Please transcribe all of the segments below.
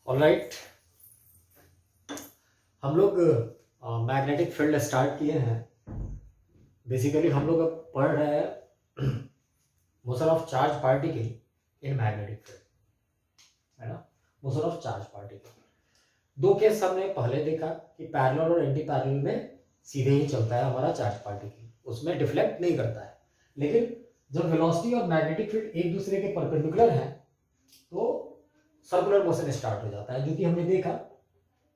Alright, हम लोग magnetic field start किए हैं। बेसिकली हम लोग अब पढ़ रहे हैं motion of charge particle in magnetic field, है ना। मोशन ऑफ चार्ज पार्टिकल दो केस हमने पहले देखा कि पैरेलल और एंटी पैरेलल में सीधे ही चलता है हमारा चार्ज पार्टिकल, उसमें डिफ्लेक्ट नहीं करता है। लेकिन जब वेलोसिटी और मैग्नेटिक फील्ड एक दूसरे के परपेंडिकुलर हैं तो सर्कुलर मोशन स्टार्ट हो जाता है, जो कि हमने देखा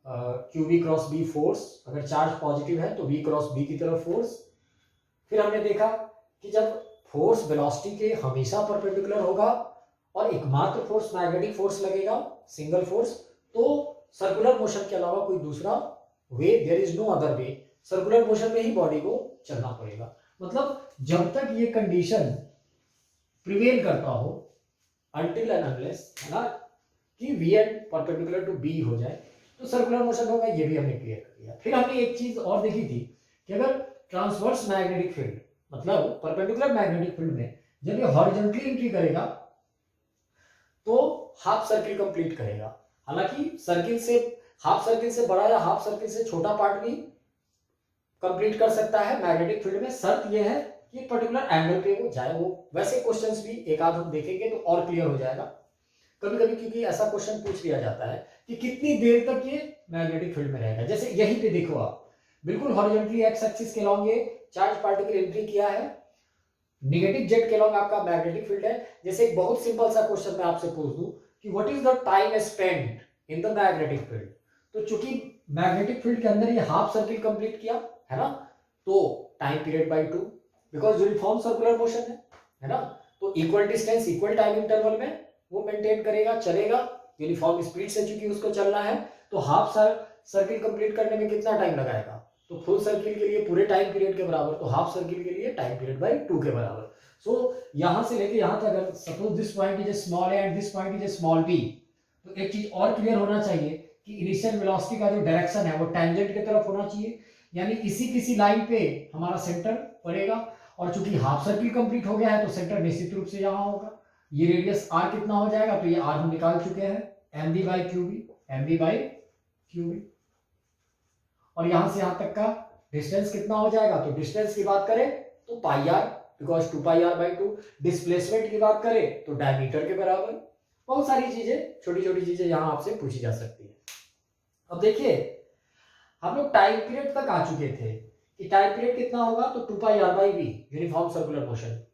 Q V cross B force, अगर चार्ज पॉजिटिव है तो वी क्रॉस बी की तरफ फोर्स। फिर हमने देखा कि जब फोर्स वेलोसिटी के हमेशा परपेंडिकुलर होगा और एकमात्र फोर्स मैग्नेटिक फोर्स लगेगा, सिंगल फोर्स, तो सर्कुलर मोशन के अलावा कोई दूसरा way, there is no other way, circular motion में ही बॉडी को चलना पड़ेगा। मतलब जब तक ये कंडीशन प्रिवेल करता हो, अनटिल एंड अनलेस, है ना, कि V and perpendicular to B हो जाए तो सर्कुलर मोशन होगा। ये भी हमने क्लियर कर दिया। फिर हमने एक चीज और देखी थी कि अगर ट्रांसवर्स मैग्नेटिक फील्ड, मतलब परपेंडिकुलर मैग्नेटिक फील्ड में जब ये हॉरिजॉन्टली एंट्री करेगा तो हाफ सर्किल कंप्लीट करेगा। हालांकि सर्किल से, हाफ सर्किल से बड़ा या हाफ सर्किल से छोटा पार्ट भी कंप्लीट कर सकता है मैग्नेटिक फील्ड में। शर्त यह है कि पर्टिकुलर एंगल पे वो जाए। वो वैसे क्वेश्चंस भी एक आध हम देखेंगे तो और क्लियर हो जाएगा कभी कभी, क्योंकि ऐसा क्वेश्चन पूछ लिया जाता है कि कितनी देर तक ये मैग्नेटिक फील्ड में रहेगा। जैसे यहीं पे देखो आप, बिल्कुल हॉरिजॉन्टली एक्स एक्सिस के लॉन्ग ये चार्ज पार्टिकल एंट्री किया है, नेगेटिव जेड के लॉन्ग आपका मैग्नेटिक फील्ड है। जैसे एक बहुत सिंपल सा क्वेश्चन मैं आपसे पूछ दूं कि what is the time spent in the magnetic field, तो चूंकि मैग्नेटिक फील्ड के अंदर ये हाफ सर्किल कंप्लीट किया है ना, तो time period by 2, because uniform circular motion है ना, तो equal distance equal time interval में वो मेंटेन करेगा, चलेगा यूनिफॉर्म स्पीड से, चूंकि उसको चलना है। तो हाफ सर्किल कंप्लीट करने में कितना टाइम लगाएगा, तो फुल सर्किल के लिए पूरे टाइम पीरियड के बराबर, तो हाफ सर्किल के लिए टाइम पीरियड बाय 2 के बराबर। सो यहां से लेके यहां तक, अगर suppose this point is small a and this point is small b, तो एक चीज और क्लियर होना चाहिए कि इनिशियल वेलोसिटी का जो डायरेक्शन है वो टेंजेंट की तरफ होना चाहिए, यानी इसी किसी लाइन पे हमारा सेंटर पड़ेगा। और चूंकि हाफ सर्किल कंप्लीट हो गया है तो सेंटर निश्चित रूप से यहां होगा। ये रेडियस आर कितना हो जाएगा, तो ये आर हम निकाल चुके हैं, M B by Q B, M B by Q B. और यहां से यहां तक का डिस्टेंस कितना हो जाएगा, तो डिस्टेंस की बात करें तो pi R, because 2 pi R by 2। Displacement की बात करें तो डायमीटर के बराबर। बहुत सारी चीजें, छोटी छोटी चीजें यहां आपसे पूछी जा सकती है। अब देखिए, हम लोग टाइम पीरियड तक आ चुके थे कि टाइम पीरियड कितना होगा, तो 2 pi R by V, uniform circular motion.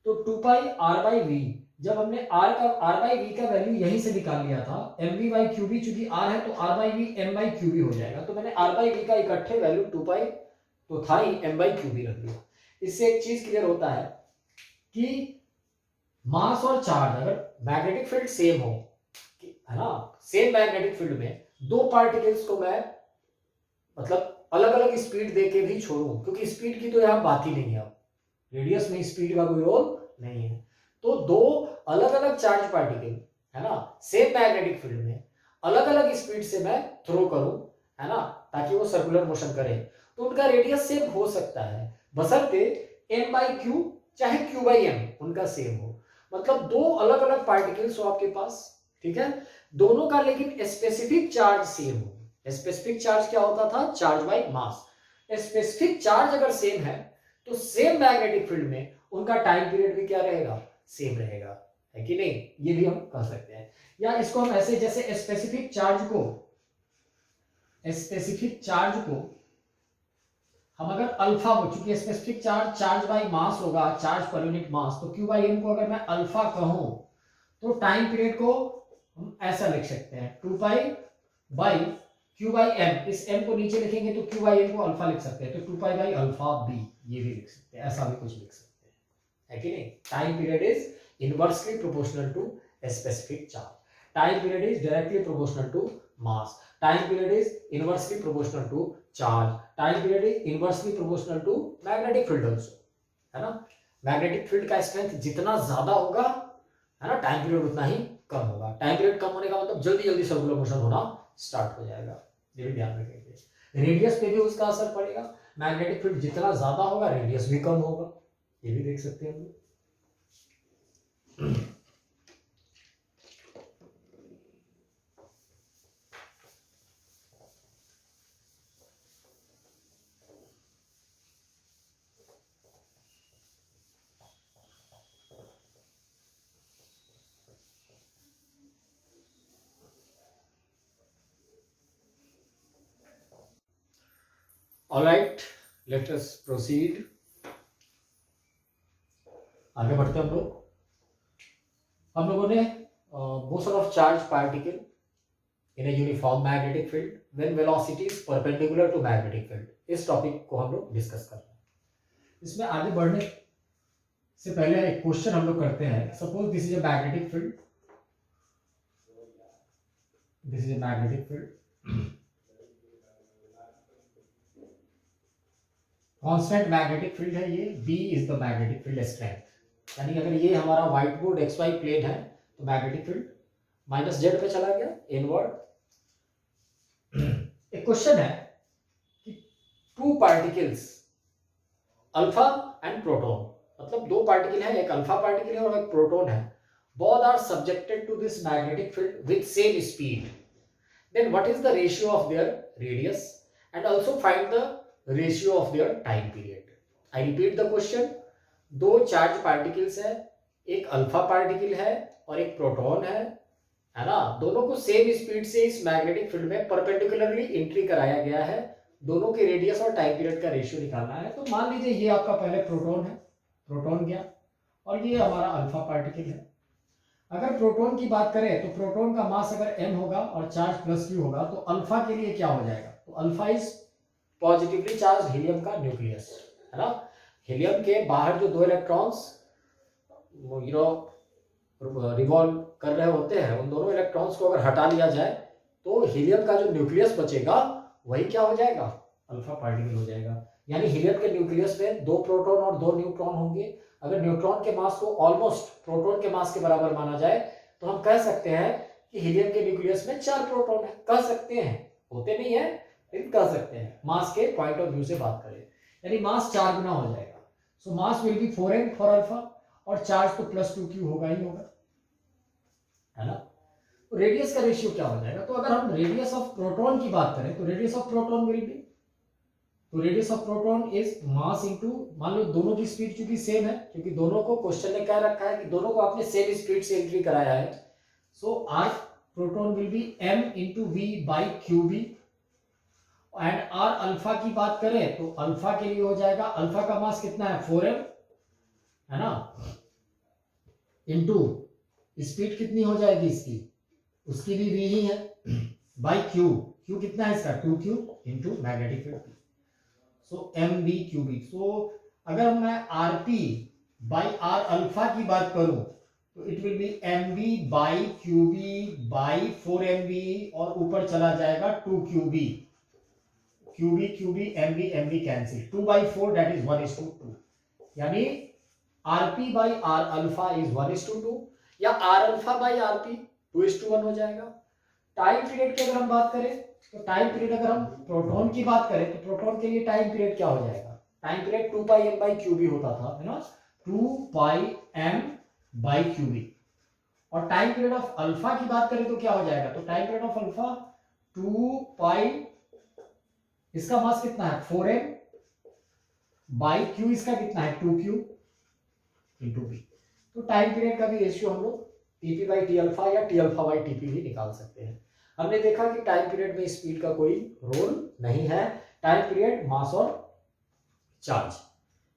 तो 2 पाई आर बाई वी, जब हमने आर बाई वी का वैल्यू यहीं से निकाल लिया था, M V by Q B, चूंकि आर है तो R by V M by Q B हो जाएगा। तो मैंने आर बाई वी का इकट्ठे वैल्यू 2 पाई तो था ही, एम बाई क्यू बी रख दिया। इससे एक चीज क्लियर होता है कि मास और चार्ज, अगर मैग्नेटिक फील्ड सेम हो, है ना, सेम मैग्नेटिक फील्ड में दो पार्टिकल्स को मैं मतलब अलग अलग स्पीड देके भी छोड़ूं, क्योंकि स्पीड की तो यहां बात ही नहीं है, रेडियस में स्पीड का कोई रोल नहीं है, तो दो अलग अलग चार्ज पार्टिकल, है ना, सेम मैग्नेटिक फील्ड में अलग अलग स्पीड से मैं थ्रो करूं, है ना, ताकि वो सर्कुलर मोशन करे, तो उनका रेडियस सेम हो सकता है, बशर्ते एम बाई क्यू चाहे क्यू बाई एम उनका सेम हो। मतलब दो अलग अलग पार्टिकल्स हो आपके पास, ठीक है, दोनों का लेकिन स्पेसिफिक चार्ज सेम हो। स्पेसिफिक चार्ज क्या होता था, charge by mass. Specific charge अगर सेम है तो सेम मैग्नेटिक फील्ड में उनका टाइम पीरियड भी क्या रहेगा, सेम रहेगा, है कि नहीं, ये भी हम कह सकते हैं। या इसको हम ऐसे, जैसे स्पेसिफिक चार्ज को हम अगर अल्फा को, चूंकि स्पेसिफिक चार्ज बाई मास होगा, चार्ज पर यूनिट मास, तो क्यू बाई एम को अगर मैं अल्फा कहूं तो टाइम पीरियड को हम ऐसा लिख सकते हैं, 2 pi by Q by M. इस एम को नीचे लिखेंगे तो क्यू बाई एम को अल्फा लिख सकते हैं, तो 2 पाई बाई अल्फा बी, ये भी लिख सकते हैं, ऐसा भी कुछ लिख सकते हैं, है कि नहीं। Time period is inversely proportional to specific charge, time period is directly proportional to mass, time period is inversely proportional to charge, time period is inversely proportional to magnetic field also, है ना। Magnetic field का strength जितना ज्यादा होगा, है ना, time period उतना ही कम होगा। टाइम पीरियड कम होने का मतलब जल्दी जल्दी सर्कुलर मोशन होना स्टार्ट हो जाएगा, ये भी ध्यान रखेंगे। रेडियस पे भी उसका असर पड़ेगा, मैग्नेटिक फील्ड जितना ज्यादा होगा रेडियस भी कम होगा, ये भी देख सकते हैं हम लोग। Alright, let us proceed. आगे बढ़ते हम लोग। हम लोगों ने motion of charge particle in a uniform magnetic field when velocity is perpendicular to magnetic field, इस टॉपिक को हम लोग डिस्कस कर रहे हैं। इसमें आगे बढ़ने से पहले एक क्वेश्चन हम लोग करते हैं। Suppose this is a magnetic field, this is a magnetic field, constant magnetic field है ये, B is the magnetic field strength. यानी अगर ये हमारा व्हाइट बोर्ड XY प्लेन है तो मैग्नेटिक फील्ड -z पे चला गया इनवर्ड। एक क्वेश्चन है कि two particles alpha and proton, मतलब दो पार्टिकल है, एक अल्फा पार्टिकल है और एक प्रोटॉन है, both are subjected to this magnetic field with same speed, then what is the ratio of their radius and also find the ratio of their time period. I repeat the question, दो charge particles है, एक alpha particle है और एक proton है ना, दोनों को सेम स्पीड से इस मैग्नेटिक फील्ड में परपेंडिकुलरली एंट्री कराया गया है, दोनों के रेडियस और टाइम पीरियड का रेशियो निकालना है। तो मान लीजिए ये आपका पहले प्रोटॉन है, प्रोटॉन गया, और ये हमारा अल्फा पार्टिकल है। अगर प्रोटॉन की बात करें तो प्रोटॉन का मास अगर m होगा और चार्ज +q होगा तो अल्फा के लिए क्या हो जाएगा, तो alpha is positively charge helium का न्यूक्लियस, है ना। हीलियम के बाहर जो दो इलेक्ट्रॉन्स रिवॉल्व कर रहे होते हैं, उन दोनों इलेक्ट्रॉन्स को अगर हटा लिया जाए तो हीलियम का जो न्यूक्लियस बचेगा वही क्या हो जाएगा, अल्फा पार्टिकल हो जाएगा। यानी हीलियम के न्यूक्लियस में दो प्रोटॉन और दो न्यूट्रॉन होंगे। अगर न्यूट्रॉन के मास को ऑलमोस्ट प्रोटॉन के मास के बराबर माना जाए तो हम कह सकते हैं कि हीलियम के न्यूक्लियस में 4 प्रोटॉन है, कह सकते हैं, होते नहीं है लेकिन कह सकते हैं, मास के पॉइंट ऑफ व्यू से बात करें, यानी मास 4 गुना हो जाएगा। So mass will be 4m for alpha और चार्ज तो +2q होगा ही होगा, है ना। रेडियस का रेशियो क्या हो जाएगा, तो अगर हम रेडियस ऑफ प्रोटॉन की बात करें तो radius of proton will be, तो radius of proton is mass into, मान लो दोनों की स्पीड क्योंकि सेम है, क्योंकि दोनों को क्वेश्चन ने क्या रखा है कि दोनों को आपने सेम स्पीड से एंट्री कराया है, so R proton will be m into v by qb। And R alpha की बात करें तो अल्फा के लिए हो जाएगा, अल्फा का मास कितना है 4m, है ना, इंटू स्पीड कितनी हो जाएगी इसकी, उसकी भी v ही है, बाई q, q कितना है इसका 2q इंटू मैग्नेटिक फील्ड, सो mv क्यूबिक। सो अगर मैं rp बाई r अल्फा की बात करूं तो it will be mv by qb by 4mv और ऊपर चला जाएगा 2qb, qb qb mv mv cancel, 2 by 4 that is 1:2, यानी rp by r alpha is 1:2 या r अल्फा बाई rp 2:1 हो जाएगा। टाइम पीरियड की अगर हम बात करें तो टाइम पीरियड अगर हम प्रोटॉन की बात करें तो प्रोटॉन के लिए टाइम पीरियड क्या हो जाएगा, time period 2 pi m by Q B होता था, है ना, 2 पाई m बाई क्यूबी। और टाइम पीरियड ऑफ अल्फा की बात करें तो क्या हो जाएगा, तो time period of alpha 2 pi, इसका मास कितना है 4m बाई क्यू, इसका कितना है 2q इंटू b। तो टाइम पीरियड का भी रेशियो हम लोग टीपी बाई टी अल्फा या टी अल्फा बाई टीपी भी निकाल सकते हैं। हमने देखा कि टाइम पीरियड में स्पीड का कोई रोल नहीं है, टाइम पीरियड मास और चार्ज,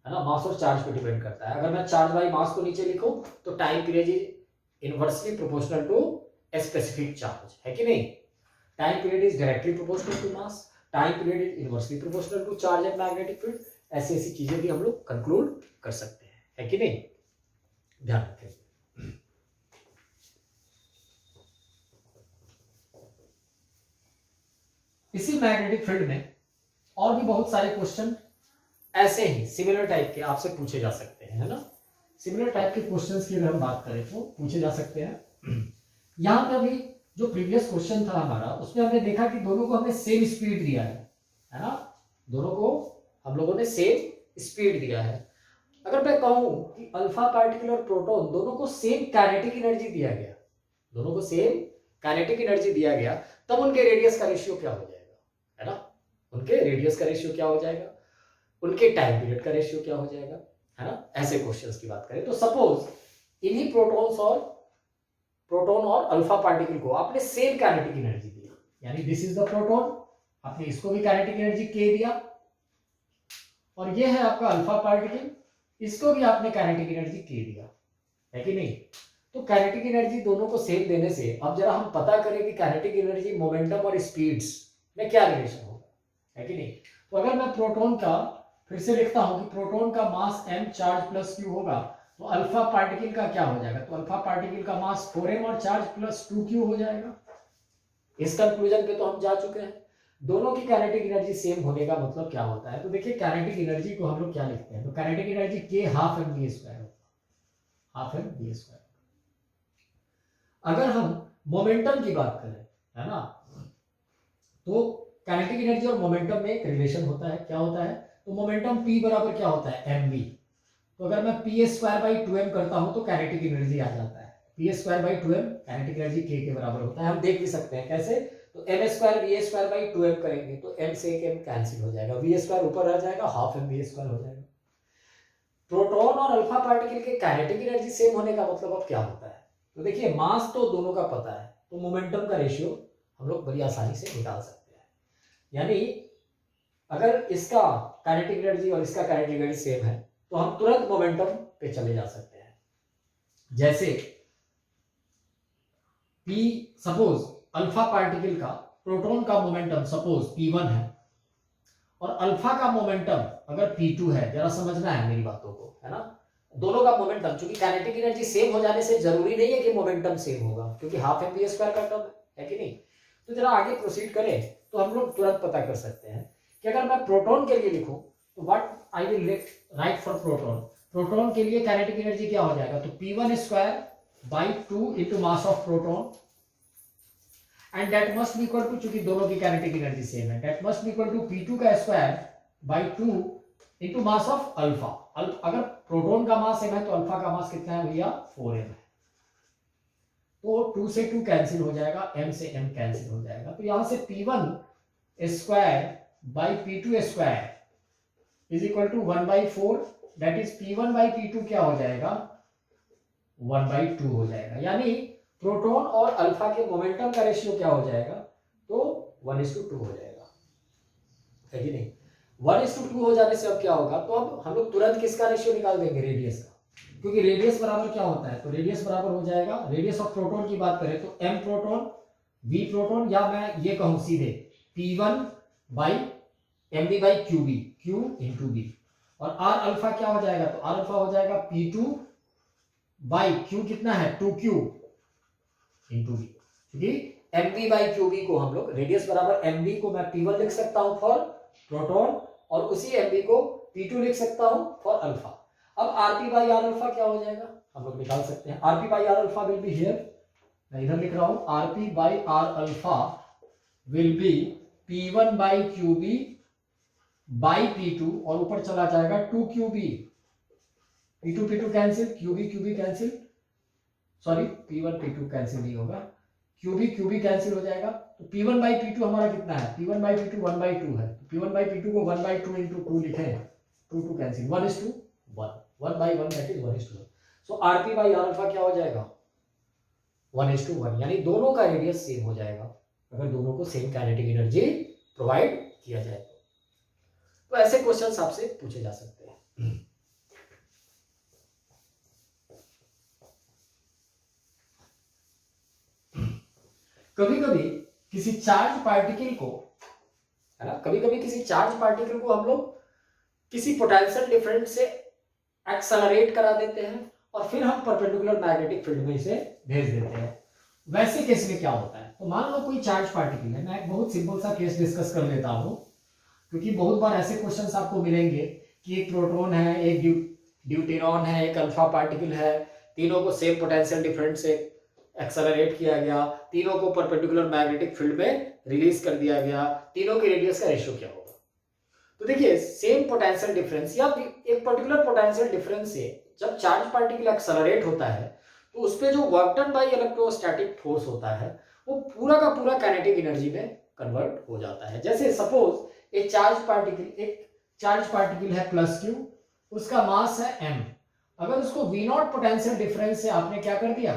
है ना, मास और चार्ज पे डिपेंड करता है। अगर मैं चार्ज बाई मास को नीचे लिखूं तो time period is inversely proportional to a specific charge, है कि नहीं। Time period is directly proportional to mass, time period is inversely proportional to charge and magnetic field. ऐसी ऐसी चीजें भी हम लोग कंक्लूड कर सकते हैं, है कि नहीं, ध्यान रखें। इसी मैग्नेटिक फील्ड में और भी बहुत सारे क्वेश्चन ऐसे ही सिमिलर टाइप के आपसे पूछे जा सकते हैं, है ना। सिमिलर टाइप के क्वेश्चंस की अगर हम बात करें तो पूछे जा सकते हैं। यहाँ पे अभी जो प्रीवियस क्वेश्चन था हमारा, उसमें हमने देखा कि दोनों को हमने सेम स्पीड दिया है ना, दोनों को हम लोगों ने सेम स्पीड दिया है। अगर मैं कहूं कि अल्फा पार्टिकल और प्रोटॉन दोनों को सेम काइनेटिक एनर्जी दिया गया, दोनों को सेम काइनेटिक एनर्जी दिया गया, तब उनके रेडियस का रेशियो क्या हो जाएगा, है ना, उनके रेडियस का रेशियो क्या हो जाएगा, उनके टाइम पीरियड का रेशियो क्या हो जाएगा, है ना। ऐसे क्वेश्चंस की बात करें तो सपोज इन्हीं प्रोटॉन और अल्फा पार्टिकल को आपने सेम काइनेटिक एनर्जी दी, यानी दिस इज द प्रोटॉन, आपने इसको भी काइनेटिक एनर्जी k दिया, और ये है आपका अल्फा पार्टिकल, इसको भी आपने काइनेटिक एनर्जी के दिया है कि नहीं। तो काइनेटिक एनर्जी दोनों को सेम देने से अब जरा हम पता करें कि काइनेटिक एनर्जी मोमेंटम और स्पीड्स में क्या रिलेशन होगा, है कि नहीं। तो अगर मैं प्रोटॉन का फिर से लिखता हूं कि प्रोटॉन का mass m charge plus q होगा, तो अल्फा पार्टिकल का क्या हो जाएगा, तो अल्फा पार्टिकल का मास 4m और चार्ज प्लस 2q हो जाएगा। इस कंक्लूजन पे तो हम जा चुके हैं। दोनों की काइनेटिक एनर्जी सेम होने का मतलब क्या होता है, तो देखिए काइनेटिक एनर्जी को हम लोग क्या लिखते हैं, तो kinetic energy k half M V square होता है, हाफ एम वी स्क्वायर। अगर हम मोमेंटम की बात करें, है ना, तो काइनेटिक एनर्जी और मोमेंटम में एक रिलेशन होता है, क्या होता है, तो मोमेंटम p बराबर क्या होता है mv। तो अगर मैं पी स्क्वायर बाई 2m करता हूं तो काइनेटिक एनर्जी आ जाता है, P square by 2m kinetic energy k के बराबर होता है। हम देख भी सकते हैं कैसे, तो m square V square by 2m करेंगे तो m से एक m कैंसिल हो जाएगा, वी स्क्वायर ऊपर रह जाएगा, हाफ m वी स्क्वायर हो जाएगा। प्रोटॉन और अल्फा पार्टिकल के काइनेटिक एनर्जी सेम होने का मतलब अब क्या होता है, तो देखिए मास तो दोनों का पता है, तो मोमेंटम का रेशियो हम लोग बड़ी आसानी से निकाल सकते हैं। यानी अगर इसका काइनेटिक एनर्जी और इसका काइनेटिक एनर्जी सेम है तो हम तुरंत मोमेंटम पे चले जा सकते हैं। जैसे P सपोज अल्फा पार्टिकल का प्रोटॉन का मोमेंटम सपोज P1 है और अल्फा का मोमेंटम अगर P2 है, जरा समझना है मेरी बातों को, है ना। दोनों का मोमेंटम, क्योंकि काइनेटिक एनर्जी सेम हो जाने से जरूरी नहीं है कि मोमेंटम सेम होगा, क्योंकि हाफ एम वी स्क्वायर का टर्म है कि नहीं। तो जरा आगे प्रोसीड करें तो हम लोग तुरंत पता कर सकते हैं कि अगर मैं प्रोटॉन के लिए लिखूं तो what I will write for proton. Proton के लिए काइनेटिक एनर्जी क्या हो जाएगा, तो P1 square by 2 into mass of proton and that must be equal to, चूंकि दोनों की काइनेटिक एनर्जी सेम है, that must be equal to P2 का square by 2 into mass of alpha. अगर प्रोटॉन का मास m है तो alpha का मास कितना है भैया, 4m है। तो 2 से 2 कैंसिल हो जाएगा, m से m कैंसिल हो जाएगा, तो यहां से P1 square by P2 square is equal to 1/4, that is P1 by P2 क्या हो जाएगा, 1/2 हो जाएगा। यानी प्रोटॉन और अल्फा के मोमेंटम का रेशियो क्या हो जाएगा, तो 1:2 हो जाएगा, है कि नहीं। 1:2 हो जाने से अब क्या होगा, तो अब हम लोग तुरंत किसका रेशियो निकाल देंगे, रेडियस का, क्योंकि रेडियस बराबर क्या होता है, तो रेडियस बराबर हो जाएगा, रेडियस ऑफ प्रोटॉन की बात करें तो m प्रोटॉन v प्रोटॉन, या मैं ये कहूं सीधे P1 by mv by qb, q into b, और r अल्फा क्या हो जाएगा, तो r अल्फा हो जाएगा P2 बाई q कितना है 2q इंटू b, क्योंकि mv बाई qb को हम लोग रेडियस बराबर mv को मैं P1 लिख सकता हूं फॉर प्रोटॉन और उसी mv को P2 लिख सकता हूं फॉर अल्फा। अब rp बाई r अल्फा क्या हो जाएगा, हम लोग निकाल सकते हैं। rp by r alpha will be here, मैं इधर लिख रहा हूं, rp by r alpha will be P1 by qb by P2 और ऊपर चला जाएगा 2qb, P2 P2 cancel, qb qb cancel, sorry P1 P2 cancel नहीं होगा, qb कैंसिल हो जाएगा, तो P1 बाई P2 हमारा कितना है, P1 बाई P2 1/2 है, P1 बाई P2 को 1/2 इंटू 2 लिखे, 2 cancel, 1:1, 1/1 that is 1:1। So rp by r alpha क्या हो जाएगा, 1:1, यानी दोनों का रेडियस सेम हो जाएगा अगर दोनों को सेम काइनेटिक एनर्जी प्रोवाइड किया जाए तो ऐसे क्वेश्चंस आपसे पूछे जा सकते हैं। कभी कभी किसी चार्ज पार्टिकल को, है ना, कभी कभी किसी चार्ज पार्टिकल को हम लोग किसी पोटेंशियल डिफरेंस से एक्सेलरेट करा देते हैं और फिर हम परपेंडिकुलर मैग्नेटिक फील्ड में इसे भेज देते हैं। वैसे केस में क्या होता है, तो मान लो कोई चार्ज पार्टिकल है, मैं एक बहुत सिंपल सा केस डिस्कस कर लेता हूं, क्योंकि बहुत बार ऐसे क्वेश्चंस आपको मिलेंगे कि एक प्रोटॉन है, एक ड्यूटेरॉन है, एक अल्फा पार्टिकल है, तीनों को सेम पोटेंशियल डिफरेंस से एक्सेलरेट किया गया, तीनों को परपेंडिकुलर मैग्नेटिक फील्ड में रिलीज कर दिया गया, तीनों के रेडियस का रेशियो क्या होगा। तो देखिए सेम पोटेंशियल डिफरेंस या एक पर्टिकुलर पोटेंशियल डिफरेंस से जब चार्ज पार्टिकल एक्सेलरेट होता है तो उस पे जो work done by electrostatic force होता है वो पूरा का पूरा काइनेटिक एनर्जी में कन्वर्ट हो जाता है। जैसे सपोज एक चार्ज पार्टिकल है प्लस क्यू, उसका मास है m, अगर उसको v नॉट पोटेंशियल डिफरेंस से आपने क्या कर दिया,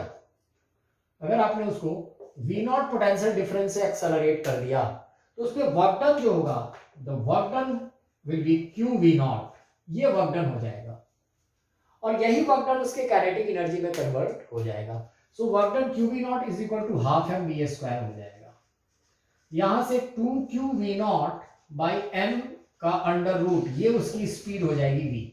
अगर आपने उसको v नॉट पोटेंशियल डिफरेंस से एक्सेलरेट कर दिया तो उसपे वर्क डन जो होगा, the work done will be q v naught, ये वर्क डन हो जाएगा और यही वर्क डन उसके काइनेटिक एनर्जी में कन्वर्ट हो जाएगा। So work done Q V naught is equal to half M V square हो जाएगा। यहां से 2q v naught by m का अंडर रूट, ये उसकी स्पीड हो जाएगी v।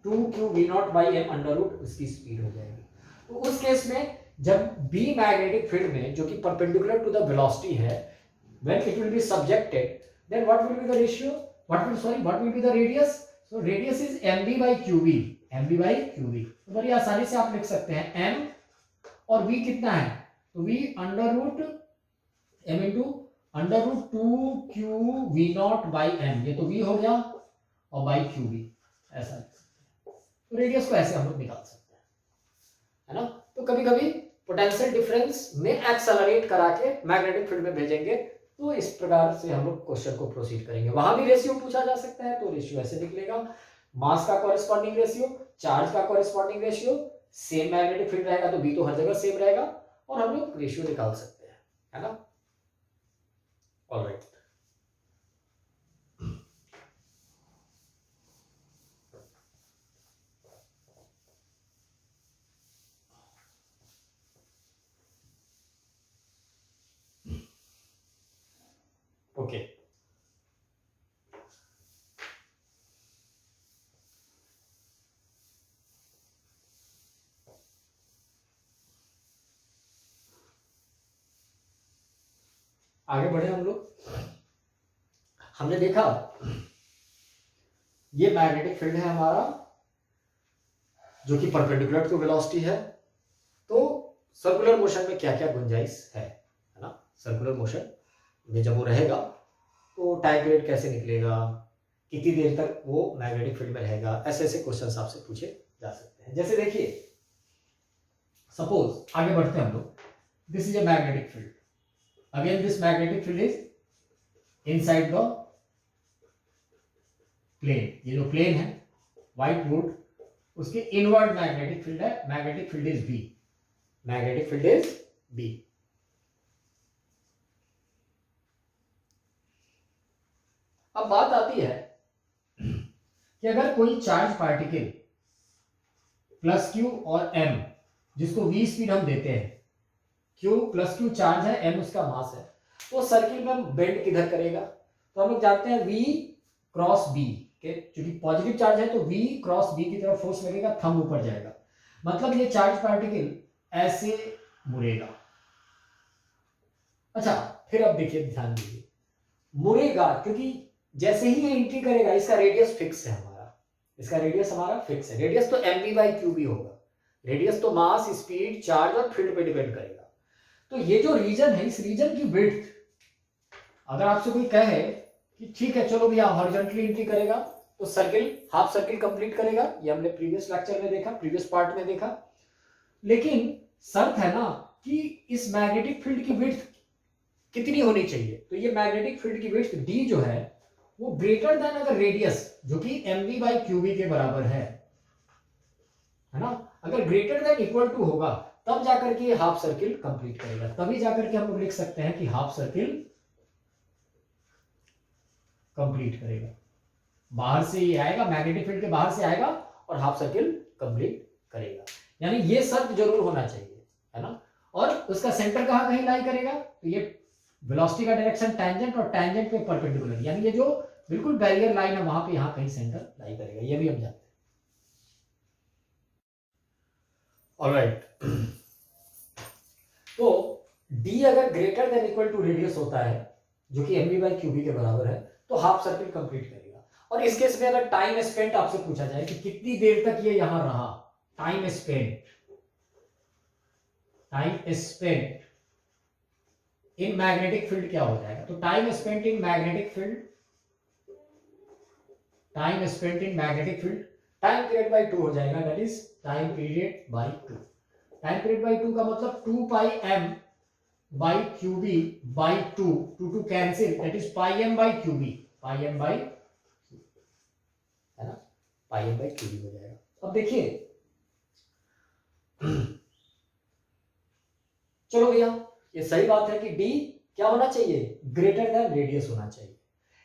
2q v naught by m under root उसकी स्पीड हो जाएगी। तो उस केस में जब b मैग्नेटिक फील्ड में जो कि परपेंडिकुलर टू द वेलोसिटी है, when it will be subjected, then what will be the ratio, what will be the radius? So radius is mv by qv, mv by qv। तो बड़ी आसानी से आप लिख सकते हैं m और v कितना है, तो v under root m into under root 2q v naught by m, ये तो v हो गया और बाई qv, ऐसा लिख सकते हैं। तो रेडियस को ऐसे हम लोग निकाल सकते हैं, है ना। तो कभी कभी पोटेंशियल डिफरेंस में एक्सेलरेट करा के मैग्नेटिक फील्ड में भेजेंगे, तो इस प्रकार से हम लोग क्वेश्चन को प्रोसीड करेंगे। वहां भी रेशियो पूछा जा सकता है, तो रेशियो ऐसे निकलेगा, मास का कॉरेस्पॉन्डिंग रेशियो, चार्ज का corresponding ratio, same magnetic field रहेगा तो बी तो हर जगह सेम रहेगा, और हम लोग रेशियो निकाल सकते हैं, है ना। Alright, okay. आगे बढ़े हम लोग। हमने देखा ये मैग्नेटिक फील्ड है हमारा जो कि परपेंडिकुलर टू वेलोसिटी है। तो सर्कुलर मोशन में क्या क्या गुंजाइश है ना। सर्कुलर मोशन में जब वो रहेगा तो टाइम पीरियड कैसे निकलेगा, कितनी देर तक वो मैग्नेटिक फील्ड में रहेगा, ऐसे ऐसे क्वेश्चन आपसे पूछे जा सकते हैं। जैसे देखिए, सपोज आगे बढ़ते हैं हम लोग, this is a magnetic field, again this magnetic field is inside the plane, ये जो प्लेन है व्हाइट बोर्ड, उसके इनवर्ड मैग्नेटिक फील्ड है, magnetic field is B, magnetic field is B. अब बात आती है कि अगर कोई चार्ज पार्टिकल प्लस क्यू और एम, जिसको v स्पीड हम देते हैं, q प्लस क्यू चार्ज है, m उसका मास है, तो सर्किल में बेंड किधर करेगा, तो हम लोग जानते हैं v क्रॉस b के, क्योंकि पॉजिटिव चार्ज है तो v क्रॉस b की तरफ फोर्स लगेगा, थंब ऊपर जाएगा, मतलब ये चार्ज पार्टिकल ऐसे मुड़ेगा। अच्छा, फिर अब देखिए, ध्यान दीजिए, मुड़ेगा क्योंकि जैसे ही ये एंट्री करेगा, इसका रेडियस फिक्स है हमारा, इसका रेडियस हमारा फिक्स है, रेडियस तो mv बाई क्यूबी होगा, रेडियस तो मास, स्पीड, चार्ज और फील्ड पे डिपेंड करेगा। तो ये जो रीजन है, इस रीजन की विड्थ, अगर आपसे कोई कहे कि ठीक है चलो भैया हॉरिजॉन्टली एंट्री करेगा तो सर्किल, हाफ सर्किल कंप्लीट करेगा, ये हमने प्रीवियस लेक्चर में देखा, प्रीवियस पार्ट में देखा, लेकिन शर्त है ना कि इस मैग्नेटिक फील्ड की विड्थ कितनी होनी चाहिए, तो ये मैग्नेटिक फील्ड की विड्थ d जो है वो ग्रेटर देन अगर रेडियस जो कि mv बाई क्यूबी के बराबर है ना, अगर ग्रेटर देन इक्वल टू होगा तब जाकर के हाफ सर्किल कंप्लीट करेगा, तभी जाकर के हम लोग लिख सकते हैं कि हाफ सर्किल कंप्लीट करेगा। बाहर से ये आएगा, मैग्नेटिक फील्ड के बाहर से आएगा और हाफ सर्किल कंप्लीट करेगा, यानी ये शर्त जरूर होना चाहिए, है ना। और उसका सेंटर कहां कहीं लाई करेगा, तो ये वेलोसिटी का डायरेक्शन टैंजेंट और टैंजेंट पे परपेंडिकुलर, यानी ये जो बिल्कुल बैरियर लाइन है वहां पे यहां कहीं सेंटर लाई करेगा, ये भी हम जानते हैं। ऑलराइट, तो d अगर greater than equal to radius होता है जो कि mv बाई क्यूबी के बराबर है, तो हाफ सर्किल कंप्लीट करेगा। और इस केस में अगर टाइम स्पेंट आपसे पूछा जाए कि कितनी देर तक ये यहां रहा, time spent in magnetic field क्या हो जाएगा, तो time spent in magnetic field, time spent in magnetic field, time period by 2 हो जाएगा, that is time period by 2। Time period by 2 का मतलब 2 pi m by QB by 2, 2 cancel, that is pi m by QB, pi m by, है ना, पाई m by QB हो जाएगा। अब देखिए, चलो भैया ये सही बात है कि d क्या होना चाहिए, ग्रेटर देन रेडियस होना चाहिए,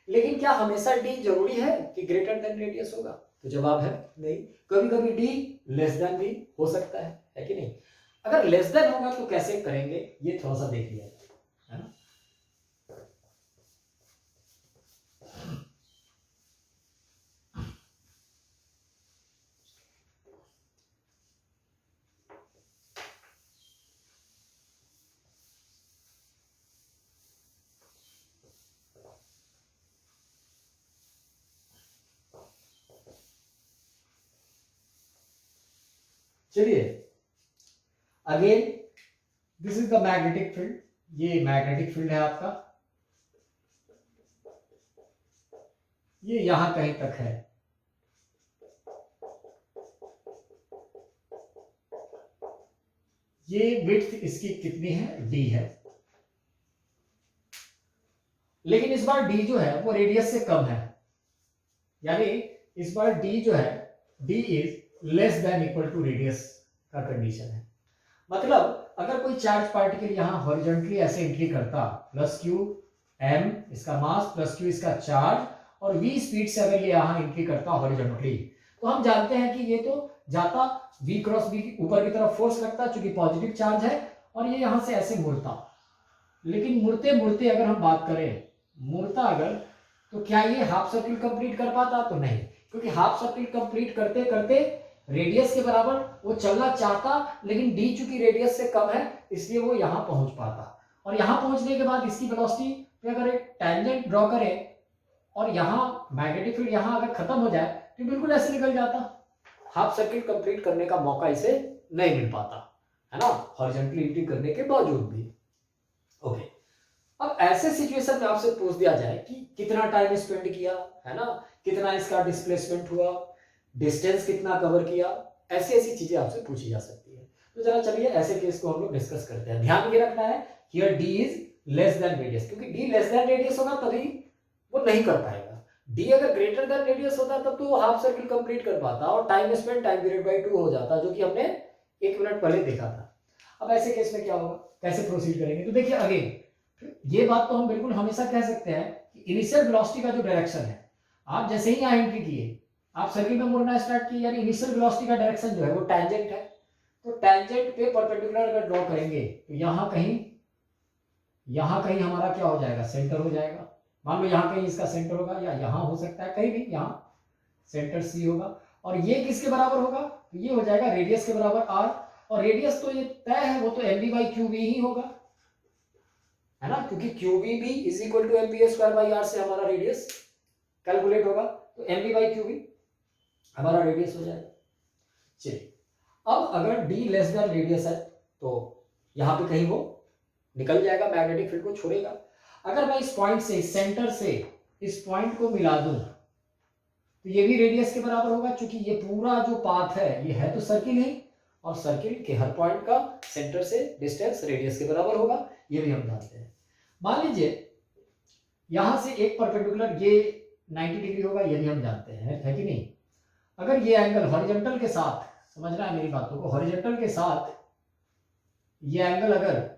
लेकिन क्या हमेशा डी जरूरी है कि ग्रेटर देन रेडियस होगा? तो जवाब है नहीं, कभी कभी डी लेस देन भी हो सकता है कि नहीं? अगर लेस देन होगा तो कैसे करेंगे ये थोड़ा सा देख लिया जाए, है ना? चलिए again this is the magnetic field, ये मैग्नेटिक फील्ड है आपका, ये यहां कहीं तक है, ये विड्थ इसकी कितनी है? डी है। लेकिन इस बार डी जो है वो रेडियस से कम है, यानी इस बार डी जो है D is less than equal to radius का कंडीशन है। मतलब अगर कोई चार्ज पार्टिकल यहां हॉरिजॉन्टली ऐसे एंट्री करता, प्लस क्यू एम इसका मास प्लस क्यू इसका चार्ज और v स्पीड से अगर ये यहां एंट्री करता हॉरिजॉन्टली, तो हम जानते हैं कि ये तो जाता v क्रॉस v ऊपर की तरफ फोर्स लगता चूंकि पॉजिटिव चार्ज है, और ये यहां से ऐसे मुड़ता। लेकिन मुड़ते मुड़ते अगर हम बात करें, मुड़ता अगर, तो क्या ये हाफ सर्किल कंप्लीट कर पाता? तो नहीं, क्योंकि हाफ सर्किल कंप्लीट करते करते रेडियस के बराबर वो चलना चाहता, लेकिन डी चूंकि रेडियस से कम है इसलिए वो यहां पहुंच पाता। और यहां पहुंचने के बाद इसकी वेलोसिटी पे अगर एक टैंजेंट ड्रॉ करें और यहां मैग्नेटिक फील्ड यहां अगर खत्म हो जाए तो बिल्कुल ऐसे निकल जाता, हाफ सर्किल कंप्लीट करने का मौका इसे नहीं मिल पाता, है ना, हॉरिजॉन्टली एंट्री करने के बावजूद भी। ओके, अब ऐसे सिचुएशन में आपसे पूछ दिया जाए कि कितना टाइम स्पेंड किया, है ना, कितना इसका डिस्प्लेसमेंट हुआ, डिस्टेंस कितना कवर किया, ऐसी ऐसी चीजें आपसे पूछी जा सकती है। तो जरा चलिए ऐसे केस को हम लोग डिस्कस करते हैं। ध्यान ये रखना है here D is less then radius, क्योंकि डी लेस देन रेडियस होगा तभी वो नहीं कर पाएगा। डी अगर ग्रेटर देन रेडियस होता तब तो वो हाफ सर्किल कंप्लीट कर पाता और time spend time period by 2 हो जाता, जो कि हमने 1 मिनट पहले देखा था। अब ऐसे केस में क्या होगा, कैसे प्रोसीड करेंगे? तो देखिए अगेन ये बात तो हम बिल्कुल हमेशा कह सकते हैं कि इनिशियल वेलोसिटी का जो डायरेक्शन है, आप जैसे ही यहाँ एंट्री किए, आप सर्किल में मुड़ना स्टार्ट किए, यानी इनिशियल वेलोसिटी का डायरेक्शन जो है वो टैंजेंट है। तो टैंजेंट पे परपेंडिकुलर अगर ड्रॉ करेंगे तो यहाँ कहीं हमारा क्या हो जाएगा, सेंटर हो जाएगा। मान लो यहाँ कहीं इसका सेंटर होगा, या यहाँ हो सकता है कहीं भी, यहाँ सेंटर सी होगा। और ये किसके बराबर होगा? तो ये हो जाएगा रेडियस के बराबर आर, और रेडियस तो ये तय है, वो तो M B by Q B ही होगा, है ना, क्योंकि क्यू बी भी is equal to M B square by R से हमारा रेडियस कैलकुलेट होगा। तो M B by Q B हमारा रेडियस हो जाएगा। चलिए अब अगर डी लेस देन रेडियस है तो यहाँ पे कहीं वो निकल जाएगा, मैग्नेटिक फील्ड को छोड़ेगा। अगर मैं इस पॉइंट से, इस सेंटर से इस पॉइंट को मिला दूं तो ये भी रेडियस के बराबर होगा, क्योंकि ये पूरा जो पाथ है ये है तो सर्किल ही, और सर्किल के हर पॉइंट का सेंटर से डिस्टेंस रेडियस के बराबर होगा, ये भी हम जानते हैं। मान लीजिए यहां से एक परपेंडिकुलर ये 90 डिग्री होगा, ये भी हम जानते हैं, है कि नहीं? अगर ये एंगल हॉरिजॉन्टल के साथ, समझना है मेरी बातों को, हॉरिजॉन्टल के साथ ये एंगल अगर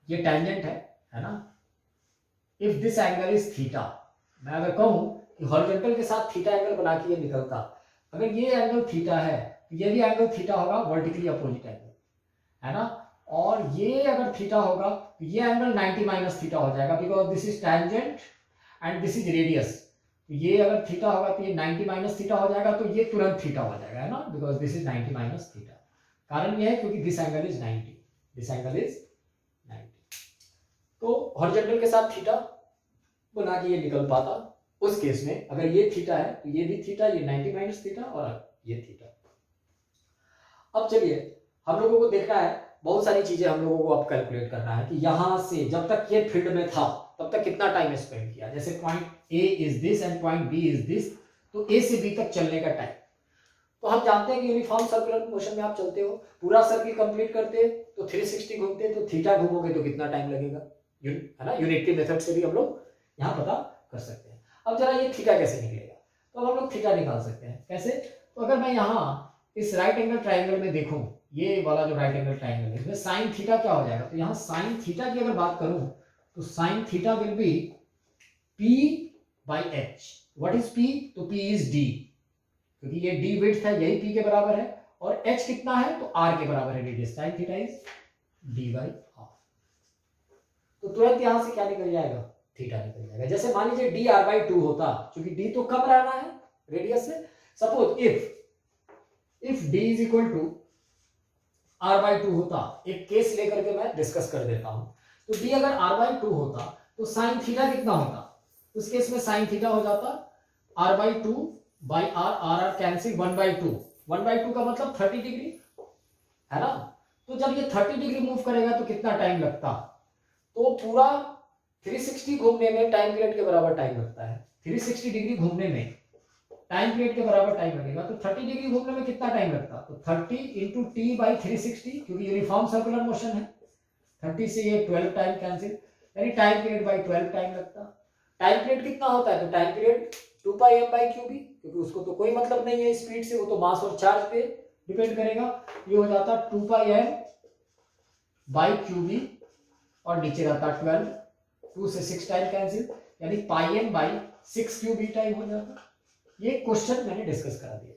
ये टैंजेंट है ना, if this angle is theta, मैं अगर कहूं कि हॉरिजॉन्टल के साथ थीटा एंगल बना के ये निकलता, अगर ये एंगल थीटा है तो ये भी एंगल थीटा होगा, वर्टिकली अपोजिट एंगल, है ना। और ये अगर थीटा होगा तो ये एंगल 90 माइनस थीटा हो जाएगा, because this is tangent and this is radius. ये अगर थीटा होगा तो ये 90 माइनस थीटा हो जाएगा, तो ये तुरंत थीटा हो जाएगा, है ना, because this is 90 minus theta. कारण ये है क्योंकि this angle is 90, this angle is 90। तो हॉरिजॉन्टल के साथ थीटा बना के ये निकल पाता। उस केस में अगर ये थीटा है तो ये भी थीटा, ये 90 माइनस थीटा और ये थीटा। अब चलिए हम लोगों को देखना है, बहुत सारी चीजें हम लोगों को अब कैलकुलेट करना है कि यहां से जब तक ये फील्ड में था तब तक कितना टाइम स्पेंड किया। जैसे point A is this and point B is this, तो ए से बी तक चलने का टाइम, तो हम जानते हैं कि यूनिफॉर्म सर्कुलर मोशन में आप चलते हो, पूरा सर्किल कंप्लीट करते तो 360 घूमते, तो थीटा घूमोगे तो कितना टाइम लगेगा, है ना। यूनिटरी मेथड से भी हम लोग यहाँ पता कर सकते हैं। अब जरा ये थीटा कैसे निकलेगा, तो अब हम लोग थीटा निकाल सकते हैं। कैसे? तो अगर मैं यहाँ इस राइट एंगल ट्राइंगल में देखूं, ये वाला जो राइट एंगल ट्राइंगल है, इसमें साइन थीटा क्या हो जाएगा, तो यहाँ साइन थीटा की अगर बात करूं तो sine theta will be P by H. What is P? तो P is D, क्योंकि ये D width है, यही P के बराबर है, और H कितना है? तो R के बराबर है radius, sin theta is D by R. तो तुरंत यहां से क्या निकल जाएगा? थीटा निकल जाएगा. जैसे मान लीजिए D R by 2 होता, क्योंकि D तो कम रहना है रेडियस से. Suppose if D is equal to R by 2 होता, एक केस लेकर के मैं डिस्कस कर देता हूं. तो D अगर R by 2 होता तो साइन थीटा कितना होता? उस केस में साइन थीटा हो जाता R by 2 by R cancel 1 by 2. 1 by 2 का मतलब 30 डिग्री है ना. तो जब ये 30 डिग्री मूव करेगा तो कितना टाइम लगता? तो पूरा 360 घूमने में टाइम पीरियड के बराबर टाइम लगता है. 360 डिग्री घूमने में टाइम पीरियड के बराबर टाइम लगेगा. तो 30 डिग्री घूमने में कितना टाइम लगता? तो 30 इंटू टी बाई 360, क्योंकि यूनिफॉर्म सर्कुलर मोशन है. 30 से ये 12 टाइम कैंसिल, यानी टाइम पीरियड बाई 12 टाइम लगता. टाइम पीरियड कितना होता है? तो time period 2 pi m by Q B, क्योंकि उसको तो कोई मतलब नहीं है स्पीड से, वो तो मास और चार्ज पे डिपेंड करेगा. ये हो जाता 2 pi m by Q B, और नीचे रहता 12. 2 से 6 टाइम कैंसिल, यानी pi m by 6 Q B time हो जाता. ये क्वेश्चन मैंने डिस्कस करा दिया.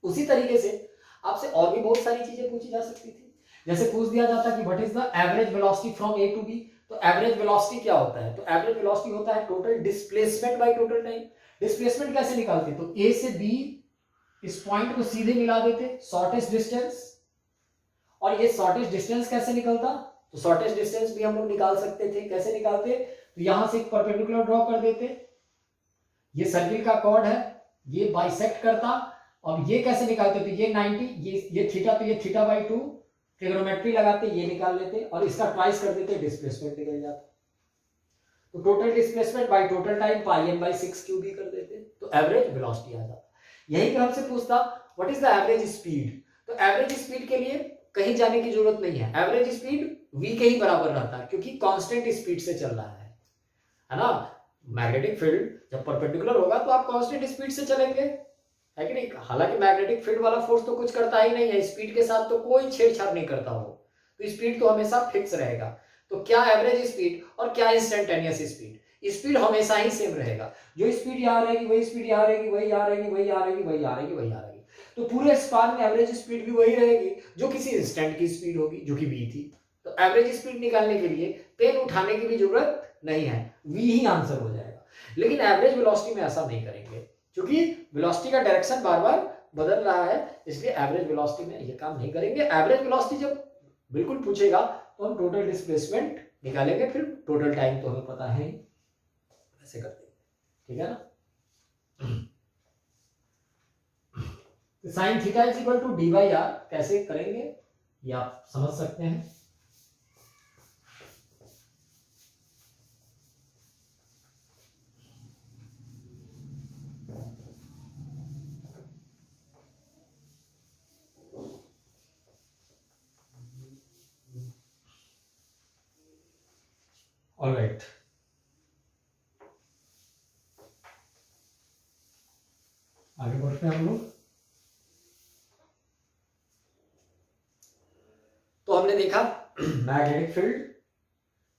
उसी तरीके से आपसे और भी बहुत सारी चीजें पूछी जा सकती थी. जैसे पूछ दिया जाता कि what is the average velocity from A to B. तो एवरेज वेलोसिटी क्या होता है? तो एवरेज वेलोसिटी होता है total displacement by total time. Displacement कैसे निकालते? तो ए से बी इस पॉइंट को सीधे मिला देते, शॉर्टेस्ट डिस्टेंस. और ये शॉर्टेस्ट डिस्टेंस कैसे निकलता? तो शॉर्टेस्ट डिस्टेंस भी हम लोग निकाल सकते थे. कैसे निकालते? तो यहां से एक परपेंडिकुलर ड्रॉ कर देते. ये सर्किल का कॉर्ड है, ये बाइसेक्ट करता. और ये कैसे निकालते? तो ये 90, ये थीटा, तो ये थीटा बाई 2, ट्रिग्नोमेट्री लगाते, ये निकाल लेते, और इसका ट्वाइस कर देते, डिस्प्लेसमेंट निकल जाता. तो total displacement by total time pi m by 6 Q B कर देते, तो एवरेज वेलोसिटी आ जाता. यही पे हमसे पूछता what is the average speed. तो एवरेज स्पीड के लिए कहीं जाने की जरूरत नहीं है. एवरेज स्पीड v के ही बराबर रहता है, क्योंकि कांस्टेंट स्पीड से चल रहा है ना. मैग्नेटिक फील्ड जब परपेंडिकुलर होगा तो आप कांस्टेंट स्पीड से चलेंगे, है कि नहीं. हालांकि मैग्नेटिक फील्ड वाला फोर्स तो कुछ करता ही नहीं है, स्पीड के साथ तो कोई छेड़छाड़ नहीं करता हो, तो स्पीड तो हमेशा फिक्स रहेगा. तो क्या एवरेज स्पीड और क्या इंस्टेंटेनियस स्पीड? स्पीड हमेशा ही सेम रहेगा. जो स्पीड यहाँ रहेगी वही स्पीड यहाँ रहेगी, वही यहाँ रहेगी, वही यहाँ रहेगी, वही यहाँ रहेगी, वही यहाँ रहेगी. तो पूरे स्पान में एवरेज स्पीड भी वही रहेगी जो किसी इंस्टेंट की स्पीड होगी, जो कि v थी. तो एवरेज स्पीड निकालने के लिए पेन उठाने की भी जरूरत नहीं है, v ही आंसर हो जाएगा. लेकिन एवरेज वेलोसिटी में ऐसा नहीं करेंगे, क्योंकि वेलोसिटी का डायरेक्शन बार बार बदल रहा है, इसलिए एवरेज वेलोसिटी में ये काम नहीं करेंगे. एवरेज वेलोसिटी जब बिल्कुल पूछेगा तो हम टोटल डिस्प्लेसमेंट निकालेंगे, फिर टोटल टाइम तो हमें पता है, ऐसे करते हैं. ठीक है ना. Sine theta is equal to D by R कैसे करेंगे ये आप समझ सकते हैं. ऑलराइट, आगे बढ़ते हैं हम लोग. तो हमने देखा मैग्नेटिक फील्ड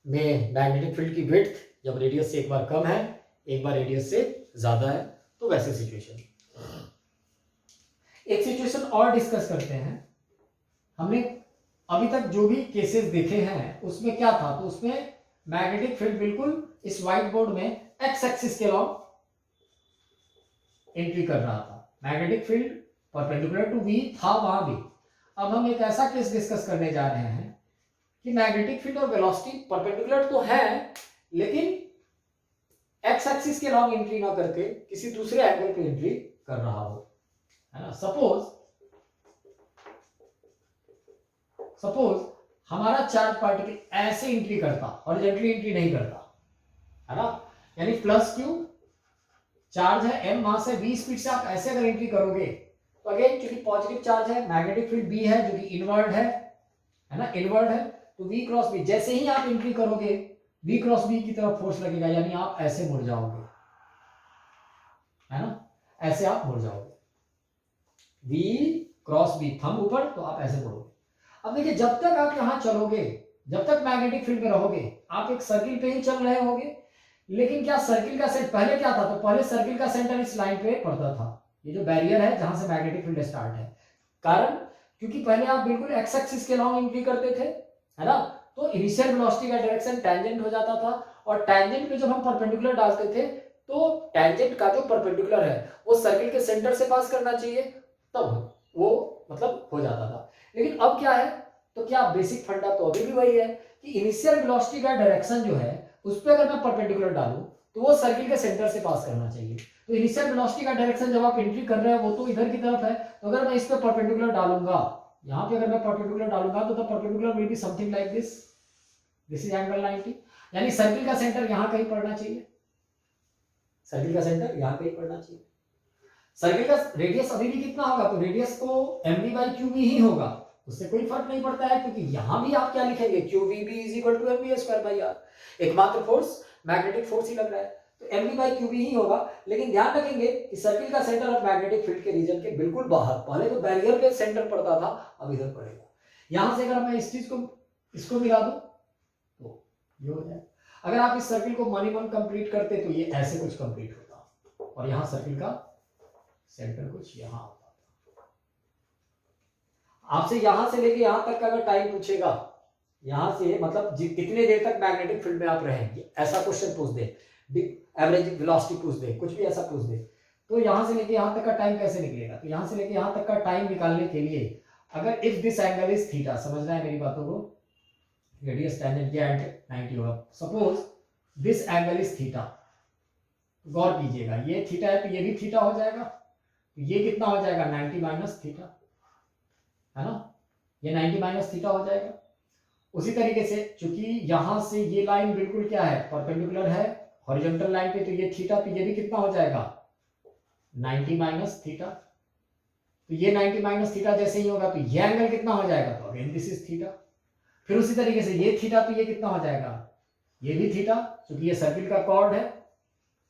में मैग्नेटिक फील्ड की विड्थ जब रेडियस से एक बार कम है, एक बार रेडियस से ज्यादा है, तो वैसे सिचुएशन. एक सिचुएशन और डिस्कस करते हैं. हमने अभी तक जो भी केसेस देखे हैं उसमें क्या था? तो उसमें मैग्नेटिक फील्ड बिल्कुल इस व्हाइट बोर्ड में एक्स एक्सिस के अलॉन्ग एंट्री कर रहा था. Magnetic field perpendicular to V था वहां भी. अब हम एक ऐसा केस डिस्कस करने जा रहे हैं कि मैग्नेटिक फील्ड और वेलोसिटी परपेंडिकुलर तो है, लेकिन एक्स एक्सिस के अलॉन्ग एंट्री ना करके किसी दूसरे एंगल पे एंट्री कर रहा हो, है ना. सपोज हमारा चार्ज पार्टिकल ऐसे एंट्री करता, हॉरिजॉन्टली एंट्री नहीं करता, है ना. यानी प्लस क्यू चार्ज है m, वहां से v स्पीड से आप ऐसे अगर एंट्री करोगे तो अगेन क्योंकि पॉजिटिव चार्ज है, मैग्नेटिक फील्ड b है जो कि इनवर्ड है ना, इनवर्ड है. तो v क्रॉस b जैसे ही आप एंट्री करोगे v क्रॉस b की तरफ फोर्स लगेगा, यानी आप ऐसे मुड़ जाओगे, है ना. ऐसे आप मुड़ जाओगे, v क्रॉस b थंब ऊपर, तो आप ऐसे मुड़ोगे. अब देखिए जब तक आप यहां चलोगे, जब तक मैग्नेटिक फील्ड में रहोगे, आप एक सर्किल पे ही चल रहे होगे, लेकिन क्या सर्किल का सेंटर पहले क्या था, तो पहले सर्किल का सेंटर इस लाइन पे पड़ता था, ये जो बैरियर है जहां से मैग्नेटिक फील्ड स्टार्ट है। कारण क्योंकि पहले आप बिल्कुल एक्स एक्सिस के लॉन्ग एंट्री करते थे, है ना, तो इनिशियल वेलोसिटी का डायरेक्शन टैंजेंट हो जाता था, और टैंजेंट पे जब हम परपेंडिकुलर डालते थे तो टैंजेंट का जो परपेंडिकुलर है वो सर्किल के सेंटर से पास करना चाहिए, तब वो मतलब हो जाता था। लेकिन अब क्या है, तो क्या बेसिक फंडा तो अभी भी वही है कि इनिशियल वेलोसिटी का डायरेक्शन जो है उस पर अगर मैं परपेंडिकुलर डालूं तो वो सर्किल के सेंटर से पास करना चाहिए। तो इनिशियल वेलोसिटी का डायरेक्शन जब आप एंट्री कर रहे हैं वो तो इधर की तरफ है, तो अगर मैं इस पे परपेंडिकुलर डालूंगा, यहाँ पे अगर मैं परपेंडिकुलर डालूंगा तो the perpendicular will be something like this, this is angle 90, यानी सर्किल का सेंटर यहाँ कहीं पड़ना चाहिए, सर्किल का सेंटर यहाँ कहीं पड़ना चाहिए। सर्किल का रेडियस अभी भी कितना होगा, तो रेडियस तो mv by qv ही होगा, उससे कोई फर्क नहीं पड़ता है, क्योंकि यहां भी आप क्या लिखेंगे, qvb is equal to mv square by r, एकमात्र फोर्स मैग्नेटिक फोर्स ही लग रहा है, तो mv by qv ही होगा। लेकिन ध्यान रखेंगे कि सर्किल का सेंटर ऑफ मैग्नेटिक फील्ड के रीजन के बिल्कुल बाहर, पहले तो बैरियर पे सेंटर पड़ता था, अब इधर पड़ेगा। यहां से अगर मैं इस चीज को इसको मिला दूं तो ये हो जाए। अगर आप इस सर्किल को मन ही मन कंप्लीट करते तो ये ऐसे कुछ कंप्लीट होता, और यहां सर्किल का सेंटर कुछ यहां होता था। आपसे यहां से लेके यहां तक का अगर टाइम पूछेगा, यहां से मतलब कितने देर तक मैग्नेटिक फील्ड में आप रहेंगे, ऐसा क्वेश्चन पूछ दे, एवरेज वेलोसिटी पूछ दे, कुछ भी ऐसा पूछ दे, तो यहां से लेके यहां तक का टाइम कैसे निकलेगा, तो यहां से लेके यहां तक का टाइम निकालने के लिए अगर if this angle is theta, समझना है मेरी बातों को, रेडियस टैंजेंट ये एंगल 90 होगा, suppose this angle is theta, गौर कीजिएगा ये थीटा है तो ये भी थीटा हो जाएगा, तो ये कितना हो जाएगा 90 माइनस थीटा, है ना, ये 90 माइनस थीटा हो जाएगा। उसी तरीके से चूंकि यहां से ये लाइन बिल्कुल क्या है, परपेंडिकुलर है हॉरिजॉन्टल लाइन पे, तो ये थीटा, तो ये भी कितना हो जाएगा 90 माइनस थीटा, तो ये 90 माइनस थीटा जैसे ही होगा तो ये एंगल कितना हो जाएगा, तो अगेन दिस इज थीटा। फिर उसी तरीके से ये थीटा, तो ये कितना हो जाएगा, ये भी थीटा, क्योंकि ये सर्किल का कॉर्ड है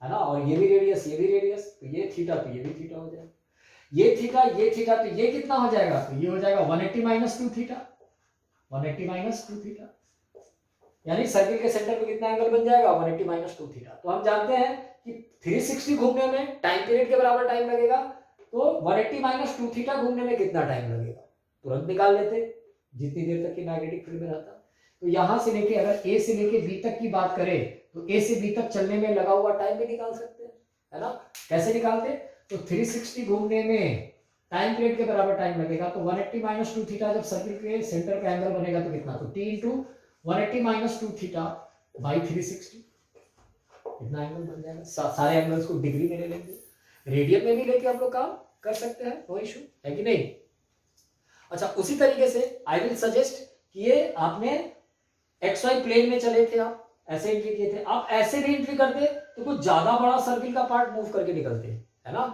ना, और ये भी रेडियस, ये भी रेडियस, तो ये थीटा, तो ये भी थीटा हो जाएगा, ये थीटा, तो ये कितना हो जाएगा, तो ये हो जाएगा 180 माइनस 2 थीटा, 180 माइनस 2 थीटा, यानी सर्किल के सेंटर पे कितना एंगल बन जाएगा 180 माइनस 2 थीटा। तो हम जानते हैं कि 360 घूमने में टाइम पीरियड के बराबर टाइम लगेगा, तो 180 माइनस 2 थीटा घूमने में कितना टाइम लगेगा, तुरंत निकाल लेते जितनी देर तक की मैग्नेटिक फील्ड में रहता। तो यहां से लेके अगर ए से लेके बी तक की बात करें तो ए से बी तक चलने में लगा हुआ टाइम भी निकाल सकते हैं, है ना, कैसे निकालते, तो 360 घूमने में टाइम पीरियड के बराबर टाइम लगेगा, तो 180 माइनस 2 थीटा जब सर्किल के सेंटर का एंगल बनेगा तो कितना, तो t into 180 minus 2 theta by 360, कितना एंगल बन जाएगा। सारे एंगल्स को डिग्री में ले लेंगे, रेडियन में भी लेके आप लोग काम कर सकते हैं, नो इशू है कि नहीं। अच्छा, उसी तरीके से आई विल सजेस्ट कि ये आपने एक्स वाई प्लेन में चले थे, आप ऐसे एंट्री किए थे, आप ऐसे भी एंट्री करते तो कुछ ज्यादा बड़ा सर्किल का पार्ट मूव करके निकलते, है ना,